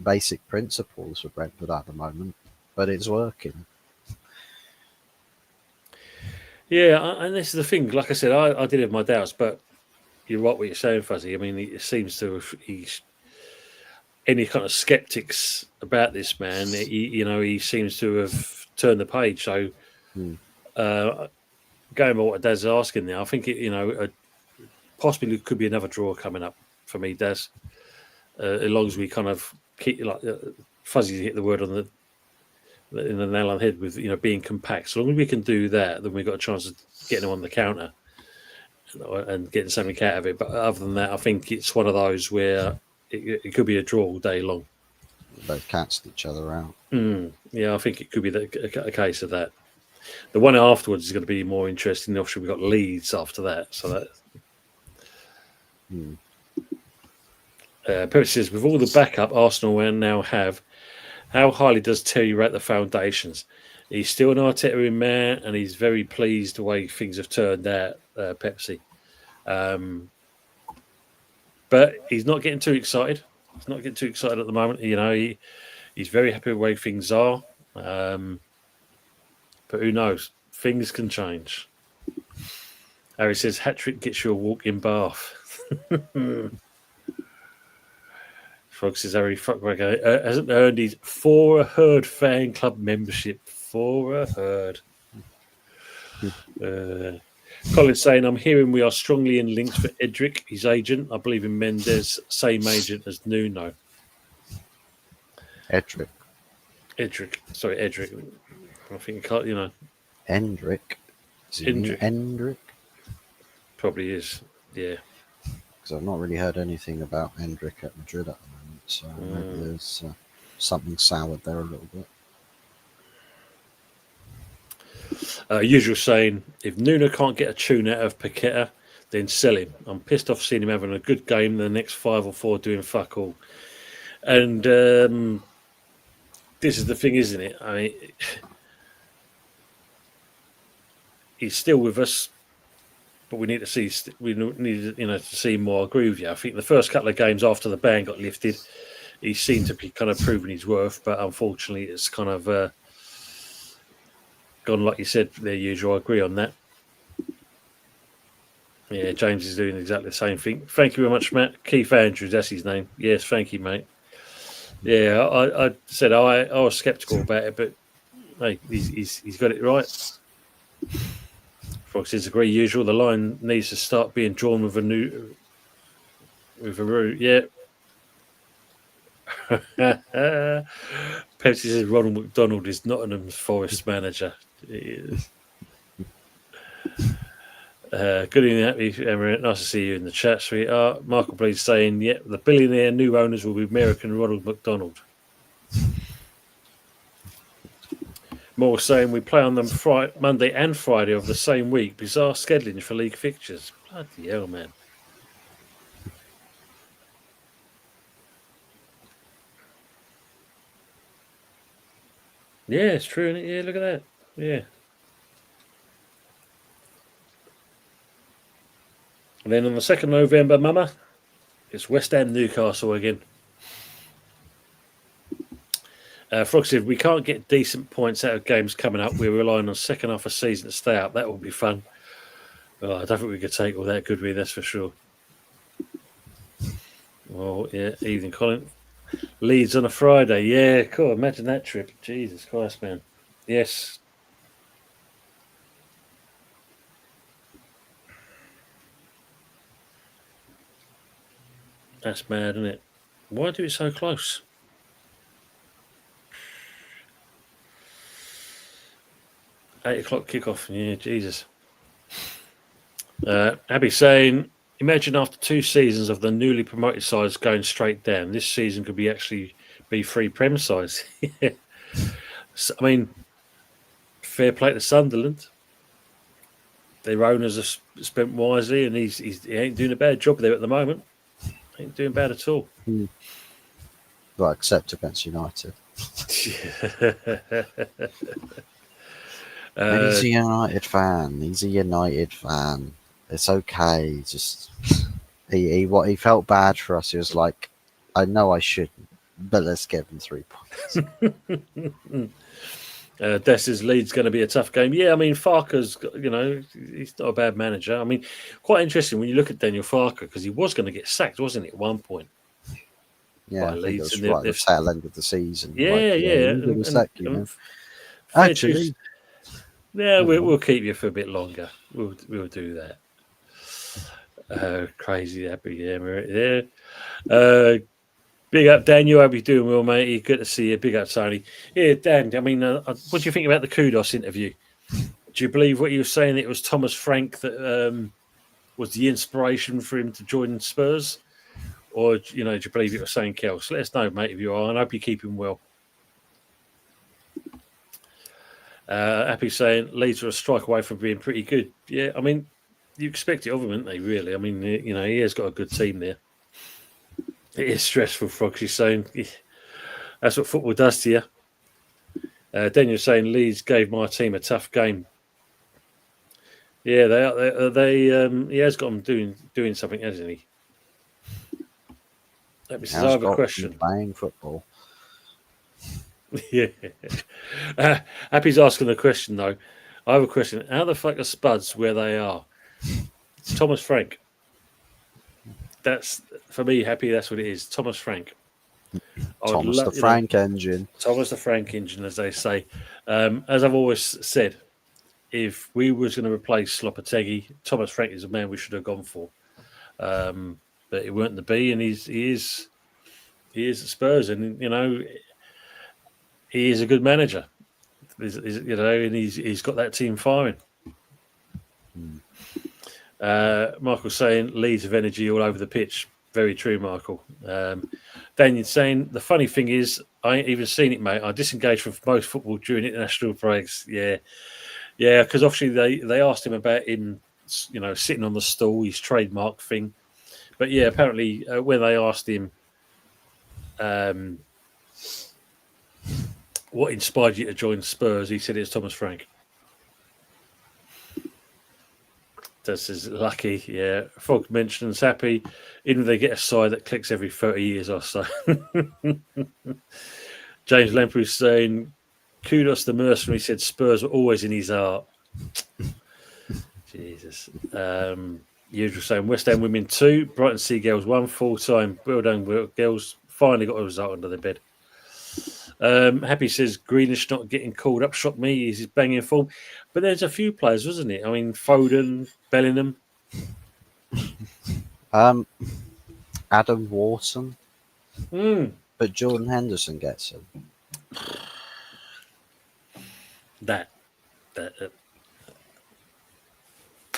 basic principles for Brentford at the moment, but it's working. Yeah, and this is the thing. Like I said, I did have my doubts, but you're right what you're saying, Fuzzy. I mean, it seems to he's any kind of skeptics about this man. He seems to have turned the page. So, going by what Daz is asking now, I think possibly could be another draw coming up for me, Daz. As long as we kind of keep Fuzzy hit the word on in the nail on the head with being compact. So long as we can do that, then we've got a chance of getting them on the counter and getting something out of it. But other than that, I think it's one of those where it could be a draw all day long. They both cancelled each other out. Yeah, I think it could be a case of that. The one afterwards is going to be more interesting. Obviously, we've got Leeds after that. So that. Perry says, with all the backup Arsenal will now have, how highly does Terry rate the foundations? He's still an Arteta man, and he's very pleased the way things have turned out, Pepsi. But he's not getting too excited. He's not getting too excited at the moment. You know, he's very happy with the way things are. But who knows? Things can change. Harry says, hat-trick gets you a walk-in bath. Frog says, Harry hasn't earned his For a Herd fan club membership. For a Herd. Colin's saying, I'm hearing we are strongly in links for Edric, his agent. I believe in Mendes, same agent as Nuno. Edric. Sorry, Edric. I think, you know. Hendrick. Hendrick? Probably is, yeah. Because I've not really heard anything about Hendrick at Madrid at the moment. So maybe there's something soured there a little bit. Usual saying, if Nuno can't get a tune out of Paqueta, then sell him. I'm pissed off seeing him having a good game, the next 5 or 4 doing fuck all. And this is the thing, isn't it? I mean, he's still with us, but we need to see. We need, to see more. I agree with you. I think the first couple of games after the ban got lifted, he seemed to be kind of proving his worth, but unfortunately, it's kind of gone like you said. Their usual. I agree on that. Yeah, James is doing exactly the same thing. Thank you very much, Matt. Keith Andrews, that's his name. Yes, thank you, mate. Yeah, I said I was sceptical about it, but hey, he's got it right. Fox says, agree. Usual. The line needs to start being drawn with a route. Yeah. Pepsi says Ronald McDonald is Nottingham's Forest manager. He is. Good evening, happy Herbert. Nice to see you in the chat, sweetheart. Michael Bleed saying, the billionaire new owners will be American Ronald McDonald. More saying we play on them Monday and Friday of the same week. Bizarre scheduling for league fixtures. Bloody hell, man. Yeah, it's true, isn't it? Yeah, look at that. Yeah. And then on the 2nd of November, Mama, it's West Ham Newcastle again. Frog said, we can't get decent points out of games coming up. We're relying on second half of season to stay up. That will be fun. I don't think we could take all that, could we? That's for sure. Well, yeah, evening, Colin. Leeds on a Friday. Yeah, cool. Imagine that trip. Jesus Christ, man. Yes. That's mad, isn't it? Why do it so close? $8 kickoff. Yeah, Jesus. Abby saying, imagine after 2 seasons of the newly promoted sides going straight down, this season could be 3 Prem sides. Yeah. So, I mean, fair play to Sunderland. Their owners have spent wisely, and he ain't doing a bad job there at the moment. Ain't doing bad at all. Well, except against United. He's a United fan. It's okay. Just he felt bad for us. He was like, I know I shouldn't, but let's give him 3 points. Dessa's Leeds going to be a tough game. Yeah, I mean, Farker's, he's not a bad manager. I mean, quite interesting when you look at Daniel Farker, because he was going to get sacked, wasn't he, at one point? Yeah, I think it was right at the tail end of the season. Actually, yeah, we'll keep you for a bit longer. We'll do that. Crazy happy Emirates there. Big up, Dan. You hope you're doing well, mate. Good to see you. Big up, Tony. Yeah, Dan. I mean, what do you think about the Kudos interview? Do you believe what he was saying? It was Thomas Frank that was the inspiration for him to join Spurs, or do you believe it was something else? Let us know, mate, if you are, and I hope you're keeping well. Happy saying Leeds are a strike away from being pretty good. Yeah, I mean, you expect it of him, aren't they? Really, I mean, he has got a good team there. It is stressful, Frogs. He's saying that's what football does to you. Daniel's saying Leeds gave my team a tough game. Yeah, he has got them doing something, hasn't he? Let me see. I have a question. Playing football. Yeah. Happy's asking a question though. I have a question. How the fuck are Spuds where they are? It's Thomas Frank. That's for me, Happy. That's what it is. Thomas Frank. Thomas the Frank engine. Thomas the Frank engine, as they say. As I've always said, if we was going to replace Lopetegui, Thomas Frank is the man we should have gone for. But it weren't to be, and he is at Spurs, and he is a good manager. And he's got that team firing. Michael's saying Leeds of energy all over the pitch. Very true, Michael. Daniel's saying the funny thing is I ain't even seen it, mate. I disengaged from most football during international breaks. Yeah, because obviously they asked him about him, sitting on the stool, his trademark thing. But yeah, apparently when they asked him what inspired you to join Spurs, he said it's Thomas Frank. That's his lucky. Yeah, Frog mentions Happy. Even if they get a side that clicks every 30 years or so. James Lamprey's saying, kudos to Mercenary, said Spurs were always in his heart. Jesus. Usual saying West Ham women 2, Brighton Seagulls 1, full-time. Well done, girls. Finally got a result under the bed. Happy says Greenish not getting called up shocked me. He's banging form. But there's a few players, wasn't it? I mean, Foden, Bellingham. Adam Wharton. But Jordan Henderson gets him.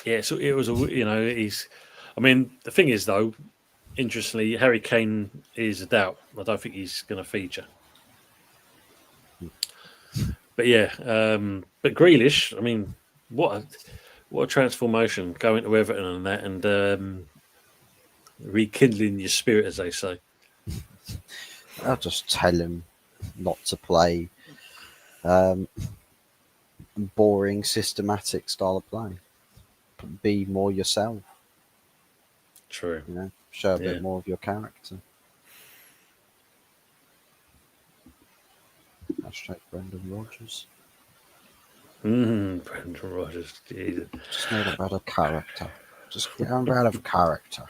Yeah, so it was he's. I mean, the thing is though, interestingly, Harry Kane is a doubt. I don't think he's going to feature. But yeah, but Grealish, I mean, what a transformation going to Everton and that, and rekindling your spirit, as they say. I'll just tell him not to play boring, systematic style of play. Be more yourself. True. Show a bit more of your character. Hashtag Brendan Rodgers. Brendan Rodgers. Jesus. Just need a better character. Just get on out of character.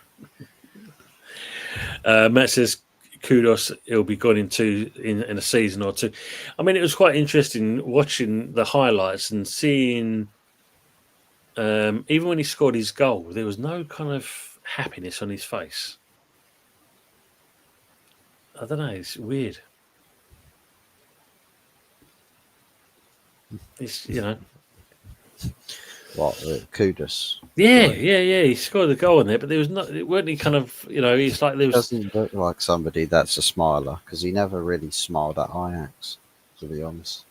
Matt says, kudos, he'll be gone in a season or two. I mean, it was quite interesting watching the highlights and seeing, even when he scored his goal, there was no kind of happiness on his face. I don't know, it's weird. It's, What, Kudus? Yeah. He scored a goal in there, but there was not. It weren't he kind of, He's like there was. Doesn't look like somebody that's a smiler because he never really smiled at Ajax, to be honest.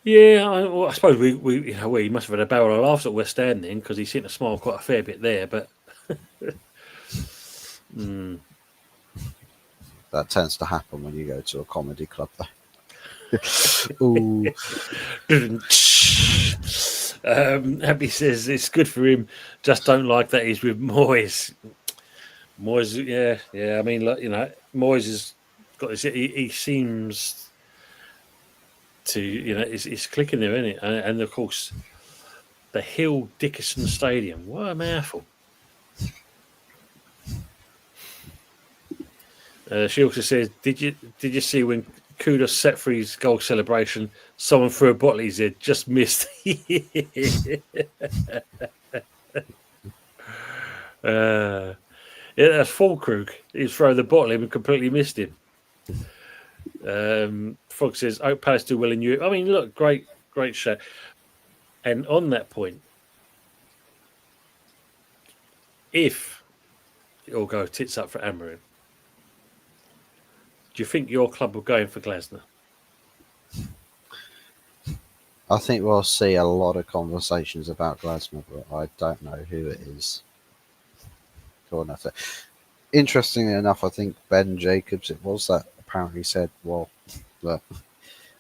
Yeah, I suppose we must have had a barrel of laughs at West Ham then because he seemed to smile quite a fair bit there, but. That tends to happen when you go to a comedy club, though. Ooh. Happy says it's good for him. Just don't like that he's with Moyes. Moyes, yeah. I mean, Moyes has got this. He seems to, it's clicking there, isn't it? And of course, the Hill Dickinson Stadium. What a mouthful. She also says, "Did you see when Kudos set for his goal celebration? Someone threw a bottle at his head, just missed." That's Fulkrug. He's thrown the bottle in and completely missed him. Frog says, "Oak Palace do well in Europe." I mean, look, great shot. And on that point, if it all go tits up for Amarin, you think your club will go in for Glasner? I think we'll see a lot of conversations about Glasner, but I don't know who it is. Interestingly enough, I think Ben Jacobs, it was, that apparently said, well, look,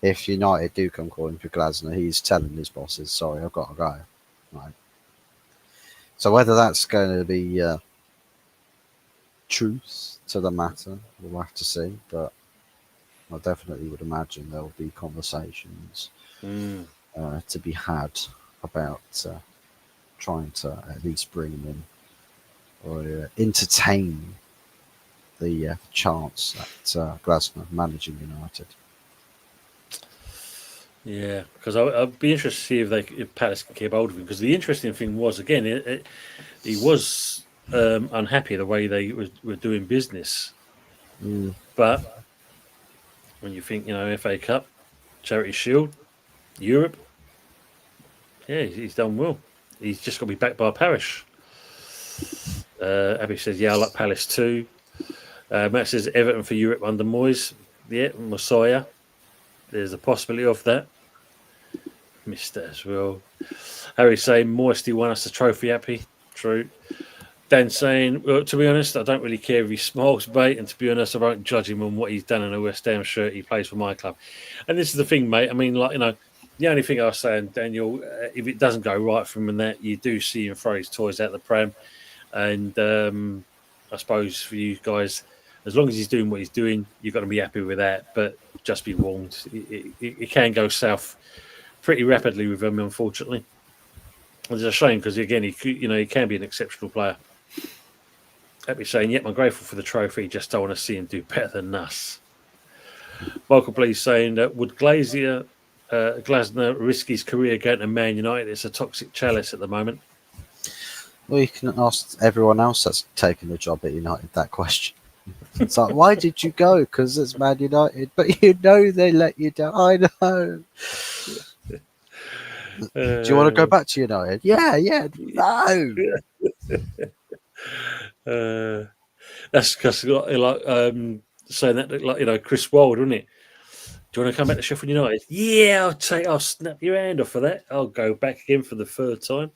if United do come calling for Glasner, he's telling his bosses, sorry, I've got to go. Right. So whether that's going to be truth to the matter, we'll have to see. But I definitely would imagine there'll be conversations to be had about trying to at least bring him in or entertain the chance at Glasner managing United. Yeah, because I'd be interested to see if Palace can keep hold of him. Because the interesting thing was, again, he was unhappy the way they were doing business. But when you think, FA Cup, Charity Shield, Europe, yeah, he's done well. He's just got to be backed by a parish. Abby says, yeah, I like Palace too. Matt says Everton for Europe under Moyes. Yeah, Messiah. There's a possibility of that. Missed that as well. Harry saying Moisty won us the trophy, Happy. True. Dan saying, well, to be honest, I don't really care if he smiles, mate, and to be honest, I won't judge him on what he's done in a West Ham shirt. He plays for my club. And this is the thing, mate. I mean, the only thing I was saying, Daniel, if it doesn't go right for him and that, you do see him throw his toys out the pram. And I suppose for you guys, as long as he's doing what he's doing, you've got to be happy with that. But just be warned, it can go south pretty rapidly with him, unfortunately. It's a shame because, again, he can be an exceptional player. Happy saying, yep, I'm grateful for the trophy. Just don't want to see him do better than us. Michael, please saying that would Glasner risk his career going to Man United? It's a toxic chalice at the moment. Well, you can ask everyone else that's taken a job at United that question. It's like, why did you go? Because it's Man United. But they let you down. I know. Do you want to go back to United? Yeah. No. That's because saying that, Chris Wilde, isn't it? Do you want to come back to Sheffield United? Yeah, I'll snap your hand off for that. I'll go back again for the third time.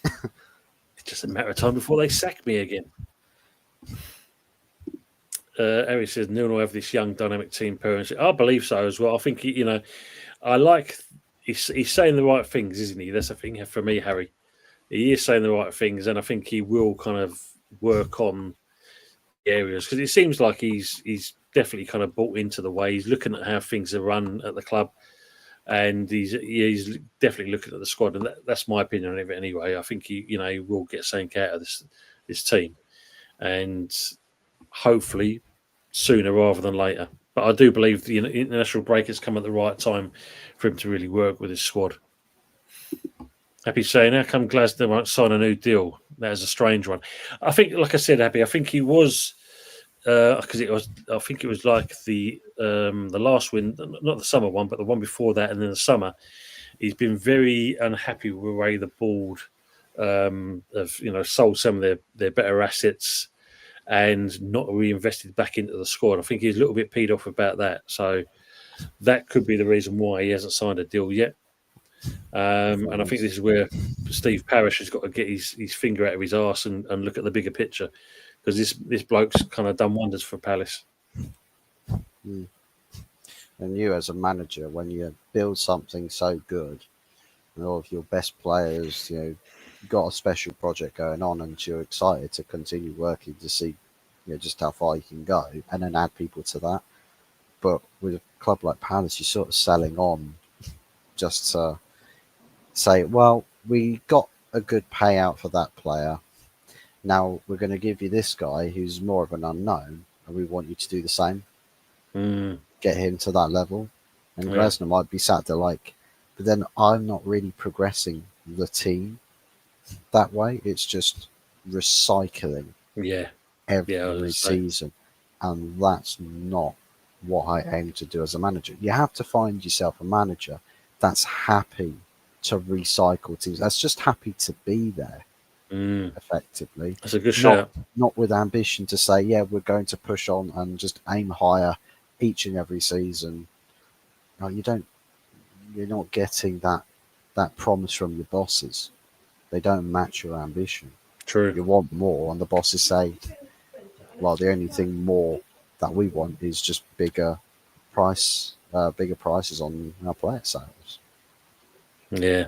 It's just a matter of time before they sack me again. Harry says Neil will have this young dynamic team parents. I believe so as well. I think I like he's saying the right things, isn't he? That's the thing for me, Harry. He is saying the right things, and I think he will kind of work on areas because it seems like he's definitely kind of bought into the way. He's looking at how things are run at the club, and he's definitely looking at the squad. And that's my opinion on it anyway. I think he will get something out of this team, and hopefully sooner rather than later. But I do believe the international break has come at the right time for him to really work with his squad. Happy saying, how come Glasner won't sign a new deal? That is a strange one. I think, like I said, Happy, I think he was because I think it was like the last win, not the summer one, but the one before that, and then the summer. He's been very unhappy with the way the board have sold some of their better assets and not reinvested back into the squad. I think he's a little bit peed off about that. So that could be the reason why he hasn't signed a deal yet. And I think this is where Steve Parish has got to get his finger out of his arse and look at the bigger picture, because this bloke's kind of done wonders for Palace. And you as a manager, when you build something so good and all of your best players, got a special project going on and you're excited to continue working to see just how far you can go and then add people to that. But with a club like Palace, you're sort of selling on just to say, well, we got a good payout for that player. Now we're going to give you this guy who's more of an unknown, and we want you to do the same. Get him to that level. And Glasner might be sat there like, but then I'm not really progressing the team that way. It's just recycling every season. And that's not what I aim to do as a manager. You have to find yourself a manager that's happy to recycle teams. That's just happy to be there, effectively. That's a good shout. Not with ambition to say, yeah, we're going to push on and just aim higher each and every season, you're not getting that promise from your bosses. They don't match your ambition. True. You want more, and the bosses say, well, the only thing more that we want is just bigger prices on our player sales. Yeah.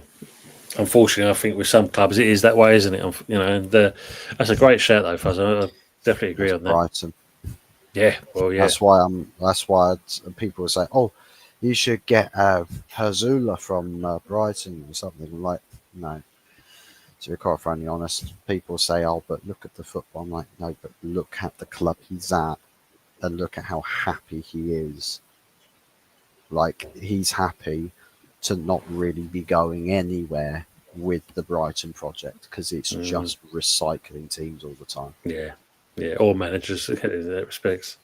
Unfortunately, I think with some clubs it is that way, isn't it? And that's a great shout, though, Fuzz. I definitely agree on that. Brighton. Yeah. Well, yeah. That's why people will say, "Oh, you should get Herzula from Brighton or something." I'm like, no. To be quite frankly honest, people say, "Oh, but look at the football." I'm like, no, but look at the club he's at, and look at how happy he is. Like, he's happy to not really be going anywhere with the Brighton project because it's just recycling teams all the time. Yeah. Yeah. All managers in that respects.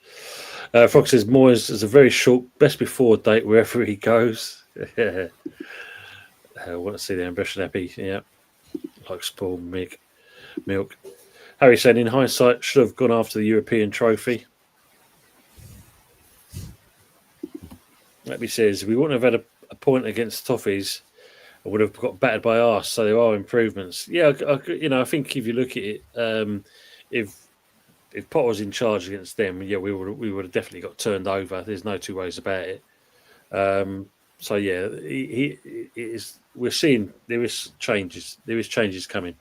Fox says Moyes is a very short best before date wherever he goes. I want to see the ambition happy. Yeah. Like spoiled milk. Harry said, in hindsight, should have gone after the European trophy. He says, we wouldn't have had a point against Toffees. I would have got battered by arse. So there are improvements. Yeah, I think if you look at it, if Potter was in charge against them, yeah, we would have definitely got turned over. There's no two ways about it. So yeah, it is. We're seeing there is changes. There is changes coming.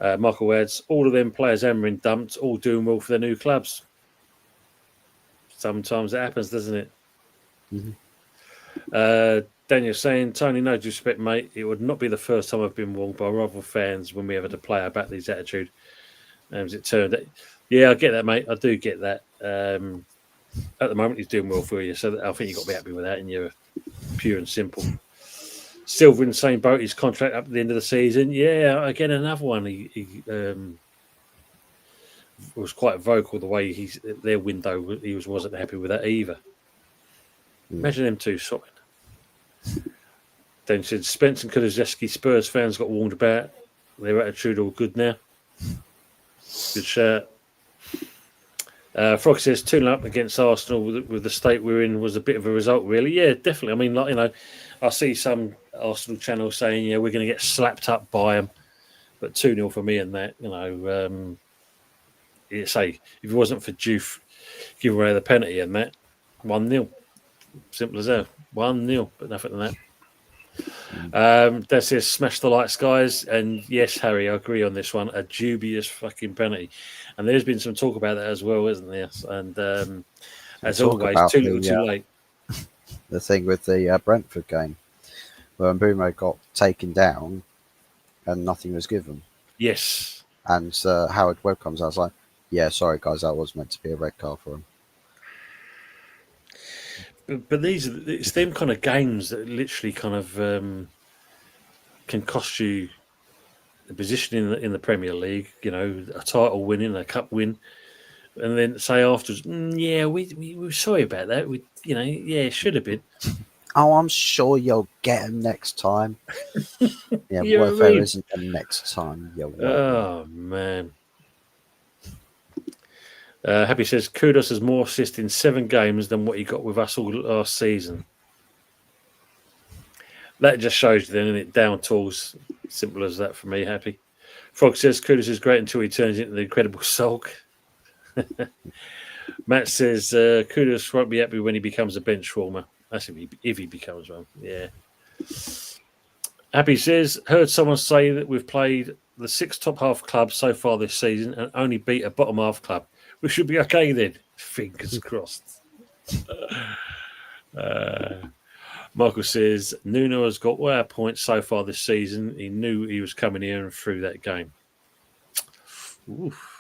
Michael adds, all of them players Emery dumped, all doing well for their new clubs. Sometimes it happens, doesn't it? Mm-hmm. Daniel saying, Tony, no disrespect, mate. It would not be the first time I've been wronged by rival fans when we have had a player about his attitude. As it turned out, yeah, I get that, mate. I do get that. At the moment, he's doing well for you, so I think you've got to be happy with that, and you're pure and simple. Silver in the same boat, his contract up at the end of the season. Yeah, again, another one. He was quite vocal the way their window, he wasn't happy with that either. Imagine them two sorting. Then said Spence and Kulusevski, Spurs fans got warned about their attitude all good now. Good shout. Frog says 2-0 up against Arsenal with the state we're in was a bit of a result, really. Yeah, definitely. I mean, I see some Arsenal channels saying, yeah, we're going to get slapped up by them, but 2-0 for me and that, say if it wasn't for Juve giving away the penalty and that, 1-0. Simple as that. 1-0, but nothing than that. That says smash the lights, guys. And yes, Harry, I agree on this one. A dubious fucking penalty. And there's been some talk about that as well, isn't there? And as always, too little, too late. The thing with the Brentford game, where Mbeumo got taken down and nothing was given. Yes. And Howard Webb comes out, I was like, yeah, sorry, guys, that was meant to be a red card for him. But it's them kind of games that literally kind of can cost you the position in the Premier League, a title winning, a cup win, and then say afterwards, yeah, we were sorry about that. Yeah, it should have been. Oh, I'm sure you'll get him next time. Yeah, what if there isn't a next time, you won't. Oh, man. Happy says, Kudos has more assists in 7 games than what he got with us all last season. That just shows you then, isn't it? Down tools. Simple as that for me, Happy. Frog says, Kudos is great until he turns into the incredible sulk. Matt says, Kudos won't be happy when he becomes a bench warmer. That's if he becomes one. Yeah. Happy says, heard someone say that we've played the 6 top half clubs so far this season and only beat a bottom half club. We should be okay then. Fingers crossed. Michael says, Nuno has got all our points so far this season. He knew he was coming here and through that game. Oof.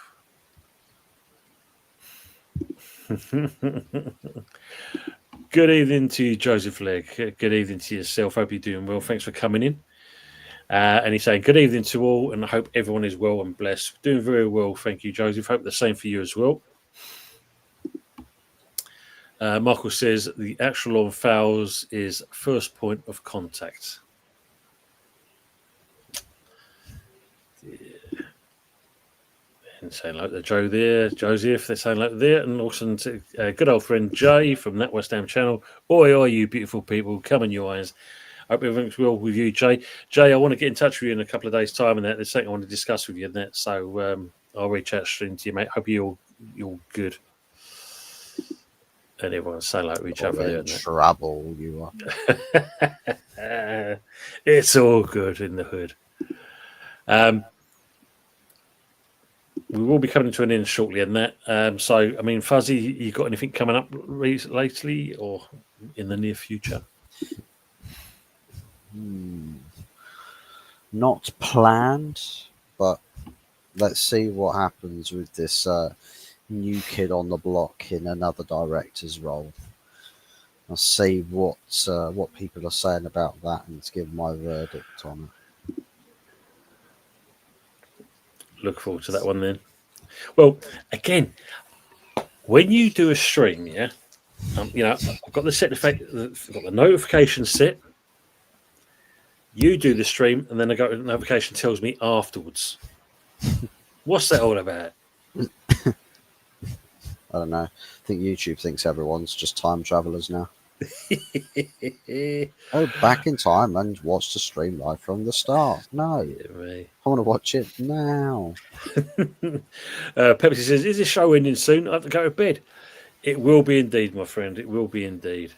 Good evening to you, Joseph Legg. Good evening to yourself. Hope you're doing well. Thanks for coming in. And he's saying, good evening to all, and I hope everyone is well and blessed. Doing very well, thank you, Joseph. Hope the same for you as well. Michael says, the actual on fouls is first point of contact. Yeah. And saying like the Joe there, Joseph, they're saying like there, and also to good old friend Jay from that West Ham channel. Oi, you beautiful people, come on, you eyes. Hope everything's well with you, Jay. Jay, I want to get in touch with you in a couple of days' time, and that there's something I want to discuss with you in that. So I'll reach out soon to you, mate. Hope you're good. And everyone's saying like with each other there. In trouble, you are. It's all good in the hood. We will be coming to an end shortly in that. So, I mean, Fuzzy, you got anything coming up lately or in the near future? Not planned, but let's see what happens with this new kid on the block in another director's role. I'll see what people are saying about that and to give my verdict on it. Look forward to that one then. Well, again, when you do a stream, yeah, I've got the set effect, I've got the notification set. You do the stream, and then the notification tells me afterwards. What's that all about? I don't know. I think YouTube thinks everyone's just time travelers now. Oh, back in time and watch the stream live from the start. No, I want to watch it now. Pepsi says, "Is this show ending soon? I have to go to bed." It will be indeed, my friend. It will be indeed.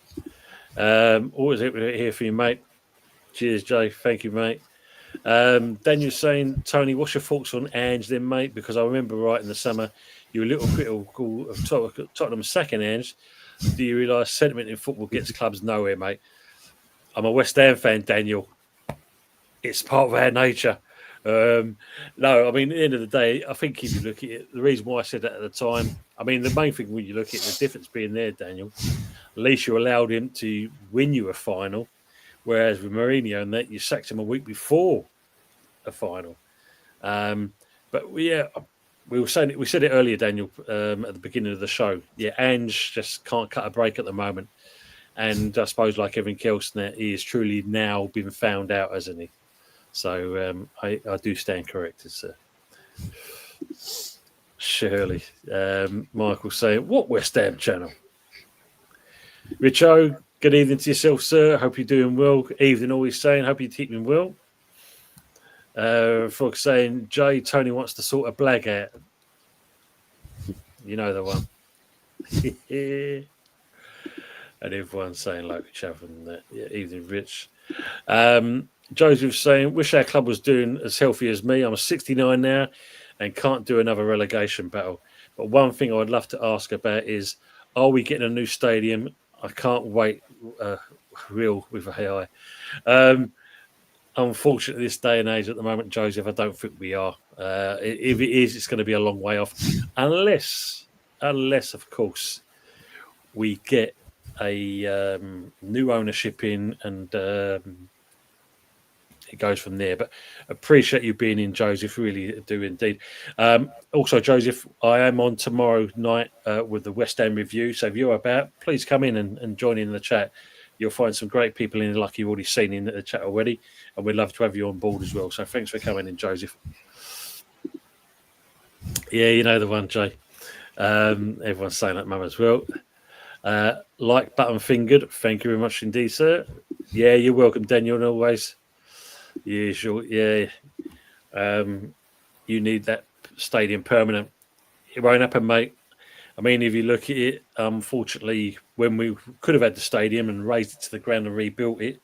Always here for you, mate. Cheers, Jay. Thank you, mate. Daniel's saying, Tony, what's your thoughts on Ange then, mate? Because I remember right in the summer, you were a little critical of Tottenham sacking Ange. Do you realise sentiment in football gets clubs nowhere, mate? I'm a West Ham fan, Daniel. It's part of our nature. No, I mean, at the end of the day, I think if you look at it, the reason why I said that at the time, I mean, the main thing when you look at it, the difference being there, Daniel, at least you allowed him to win you a final, whereas with Mourinho and that, you sacked him a week before a final. But yeah, we said it earlier, Daniel, at the beginning of the show. Yeah, Ange just can't cut a break at the moment. And I suppose, like everything else, he has truly now been found out, hasn't he? So I do stand corrected, sir. Shirley. Michael saying, what West Ham channel? Richo, good evening to yourself, sir. Hope you're doing well. Evening, always saying, hope you're keeping well. Frog saying, Jay, Tony wants to sort a blag out. You know the one. And everyone's saying like each other and that. Yeah, evening, Rich. Joseph saying, wish our club was doing as healthy as me. I'm 69 now and can't do another relegation battle. But one thing I'd love to ask about is, are we getting a new stadium? I can't wait. Real with a AI. Unfortunately, this day and age at the moment, Joseph, I don't think we are. If it is, it's going to be a long way off. Unless of course, we get a new ownership in and it goes from there. But appreciate you being in, Joseph. Really do indeed. Also, Joseph, I am on tomorrow night with the West Ham review. So if you're about, please come in and join in the chat. You'll find some great people in, like you've already seen in the chat already. And we'd love to have you on board as well. So thanks for coming in, Joseph. Yeah, you know the one, Jay. Everyone's saying that, mum, as well. Like button fingered. Thank you very much indeed, sir. Yeah, you're welcome, Daniel, and always. Yeah, sure. Yeah. You need that stadium permanent. It won't happen, mate. I mean, if you look at it, unfortunately, when we could have had the stadium and raised it to the ground and rebuilt it,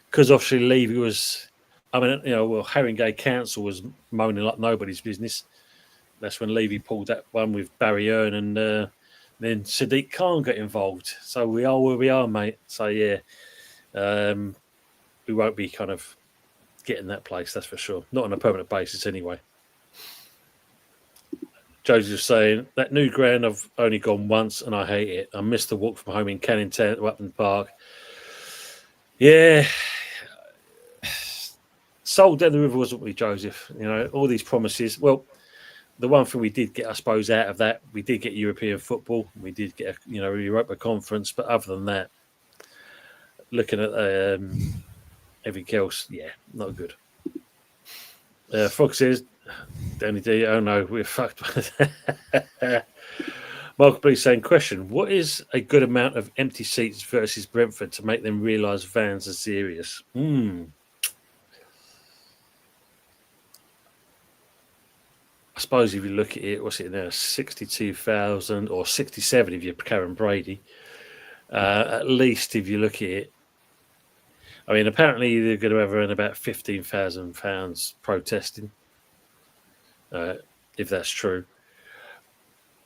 because obviously Levy was, Haringey Council was moaning like nobody's business. That's when Levy pulled that one with Barry Earn and then Sadiq Khan got involved. So we are where we are, mate. So, yeah, we won't be kind of getting that place, that's for sure. Not on a permanent basis anyway. Joseph saying, that new ground I've only gone once and I hate it. I missed the walk from home in Canning Town to Upton Park. Yeah. Sold down the river, wasn't we, Joseph? You know, all these promises. Well, the one thing we did get, I suppose, out of that, we did get European football. We did get a Europa Conference. But other than that, looking at everything else, yeah, not good. Frog says, Danny D, oh no, we're fucked. Mark B saying, question, what is a good amount of empty seats versus Brentford to make them realise fans are serious? I suppose if you look at it, what's it now, 62,000 or 67 if you're Karen Brady. At least if you look at it, I mean, apparently they're going to have around about 15,000 fans protesting, if that's true.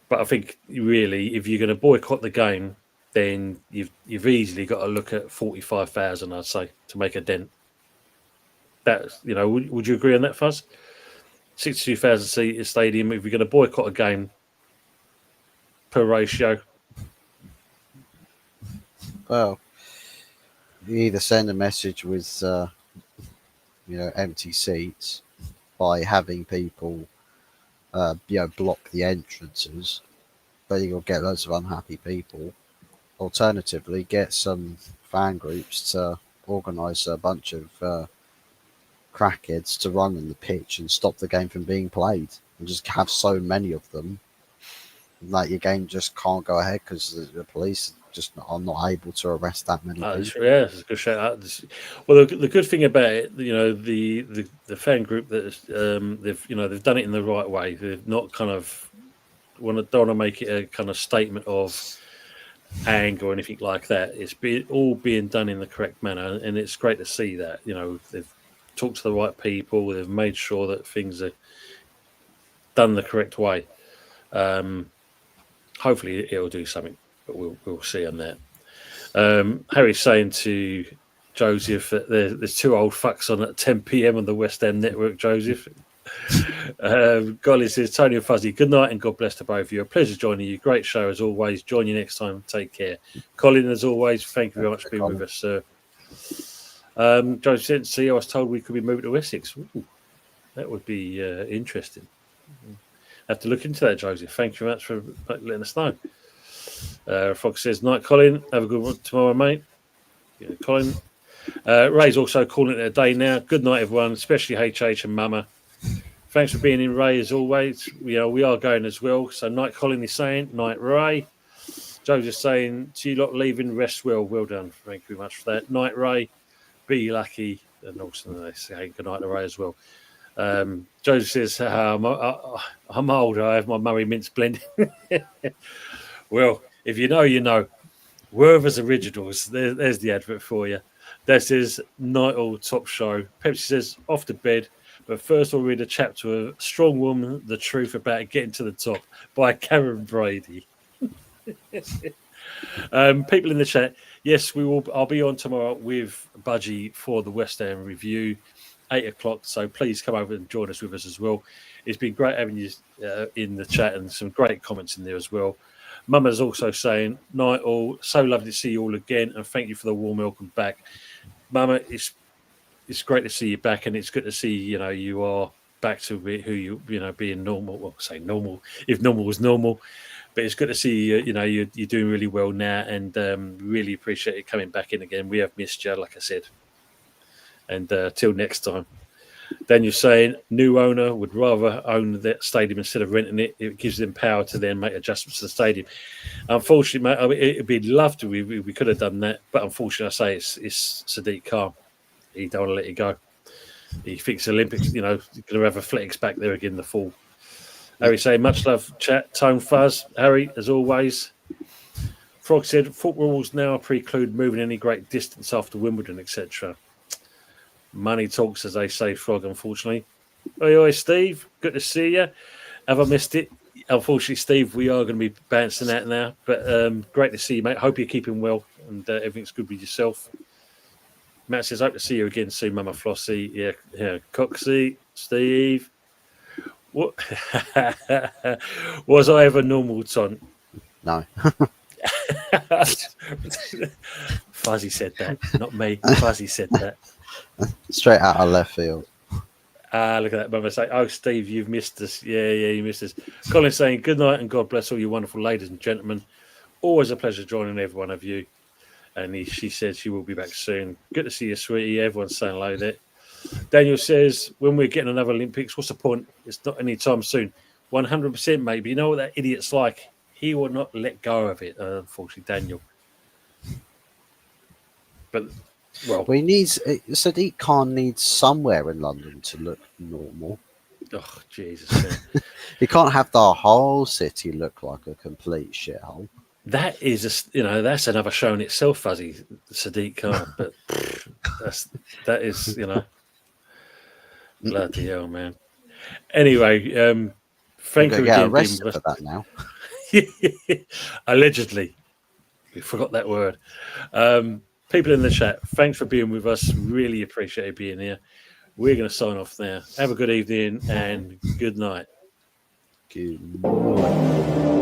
But I think really, if you're going to boycott the game, then you've easily got to look at 45,000, I'd say, to make a dent. That's, would you agree on that, Fuzz? 62,000 seat stadium. If you're going to boycott a game per ratio, Well, you either send a message with empty seats by having people block the entrances, but you'll get loads of unhappy people. Alternatively, get some fan groups to organise a bunch of crackheads to run on the pitch and stop the game from being played, and just have so many of them that your game just can't go ahead because the police just are not able to arrest that many people. yeah, it's a good shout out. Well, the good thing about it, the fan group that they've done it in the right way. They've not kind of don't want to make it a kind of statement of anger or anything like that. It's all being done in the correct manner, and it's great to see that. They've talked to the right people. They've made sure that things are done the correct way. Hopefully, it'll do something, but we'll see on that. Harry's saying to Joseph that there's two old fucks on at 10 p.m. on the West End Network, Joseph. Golly says, Tony and Fuzzy, good night and God bless to both of you. A pleasure joining you. Great show as always. Join you next time. Take care. Colin, as always, thank you very much for being with us, sir. Joseph said, see, I was told we could be moved to Essex. Ooh, that would be interesting. Have to look into that, Joseph. Thank you very much for letting us know. Fox says, night, Colin. Have a good one tomorrow, mate. Yeah, Colin. Ray's also calling it a day now. Good night, everyone, especially HH and Mama. Thanks for being in, Ray, as always. We are going as well. So, night, Colin is saying. Night, Ray. Joseph's saying, to you lot leaving, rest well. Well done. Thank you very much for that. Night, Ray. Be lucky. And also, they say good night to Ray as well. Joseph says, I'm old. I have my Murray Mince blend. Well, if you know, you know. Werther's Originals. There's the advert for you. This is Night All Top Show. Pepsi says, off to bed. But first, we'll read a chapter of Strong Woman, The Truth About Getting to the Top by Karen Brady. People in the chat, yes, we will. I'll be on tomorrow with Budgie for the West Ham review, 8 o'clock. So please come over and join us with us as well. It's been great having you in the chat and some great comments in there as well. Mama's also saying, night all. So lovely to see you all again, and thank you for the warm welcome back. Mama, it's great to see you back, and it's good to see you are back to who you being normal. Well, say normal if normal was normal, but it's good to see you. You're doing really well now, and really appreciate you coming back in again. We have missed you, like I said, and till next time. Then you're saying new owner would rather own that stadium instead of renting it. It gives them power to then make adjustments to the stadium. Unfortunately, mate, it'd be loved to. We could have done that, but unfortunately, I say it's Sadiq Khan. He don't want to let it go. He thinks Olympics, going to have athletics back there again in the fall. Harry saying, much love, chat, Tone Fuzz. Harry, as always. Frog said, football rules now preclude moving any great distance after Wimbledon, etc. Money talks, as they say, Frog, unfortunately. Oi, Steve. Good to see you. Have I missed it? Unfortunately, Steve, we are going to be bouncing out now. But great to see you, mate. Hope you're keeping well and everything's good with yourself. Matt says, hope to see you again soon, Mama Flossie. Yeah, Coxie, Steve. What? Was I ever normal, Ton? No. Fuzzy said that, not me. Fuzzy said that. Straight out of left field. Look at that, Mama say, oh, Steve, you've missed us. Yeah, you missed us. Colin saying, good night and God bless all you wonderful ladies and gentlemen. Always a pleasure joining every one of you. And she said she will be back soon. Good to see you, sweetie. Everyone's saying hello there. Daniel says, when we're getting another Olympics, what's the point? It's not anytime soon. 100% maybe. You know what that idiot's like? He will not let go of it, unfortunately, Daniel. But, well, He needs Sadiq Khan needs somewhere in London to look normal. oh, Jesus. He can't have the whole city look like a complete shithole. That is, that's another show in itself, Fuzzy, Sadiq Khan. But that is, bloody hell, man. Anyway, thank you Get again. arrested for that now. Allegedly. We forgot that word. People in the chat, thanks for being with us. Really appreciate you being here. We're going to sign off now. Have a good evening and good night. Good morning.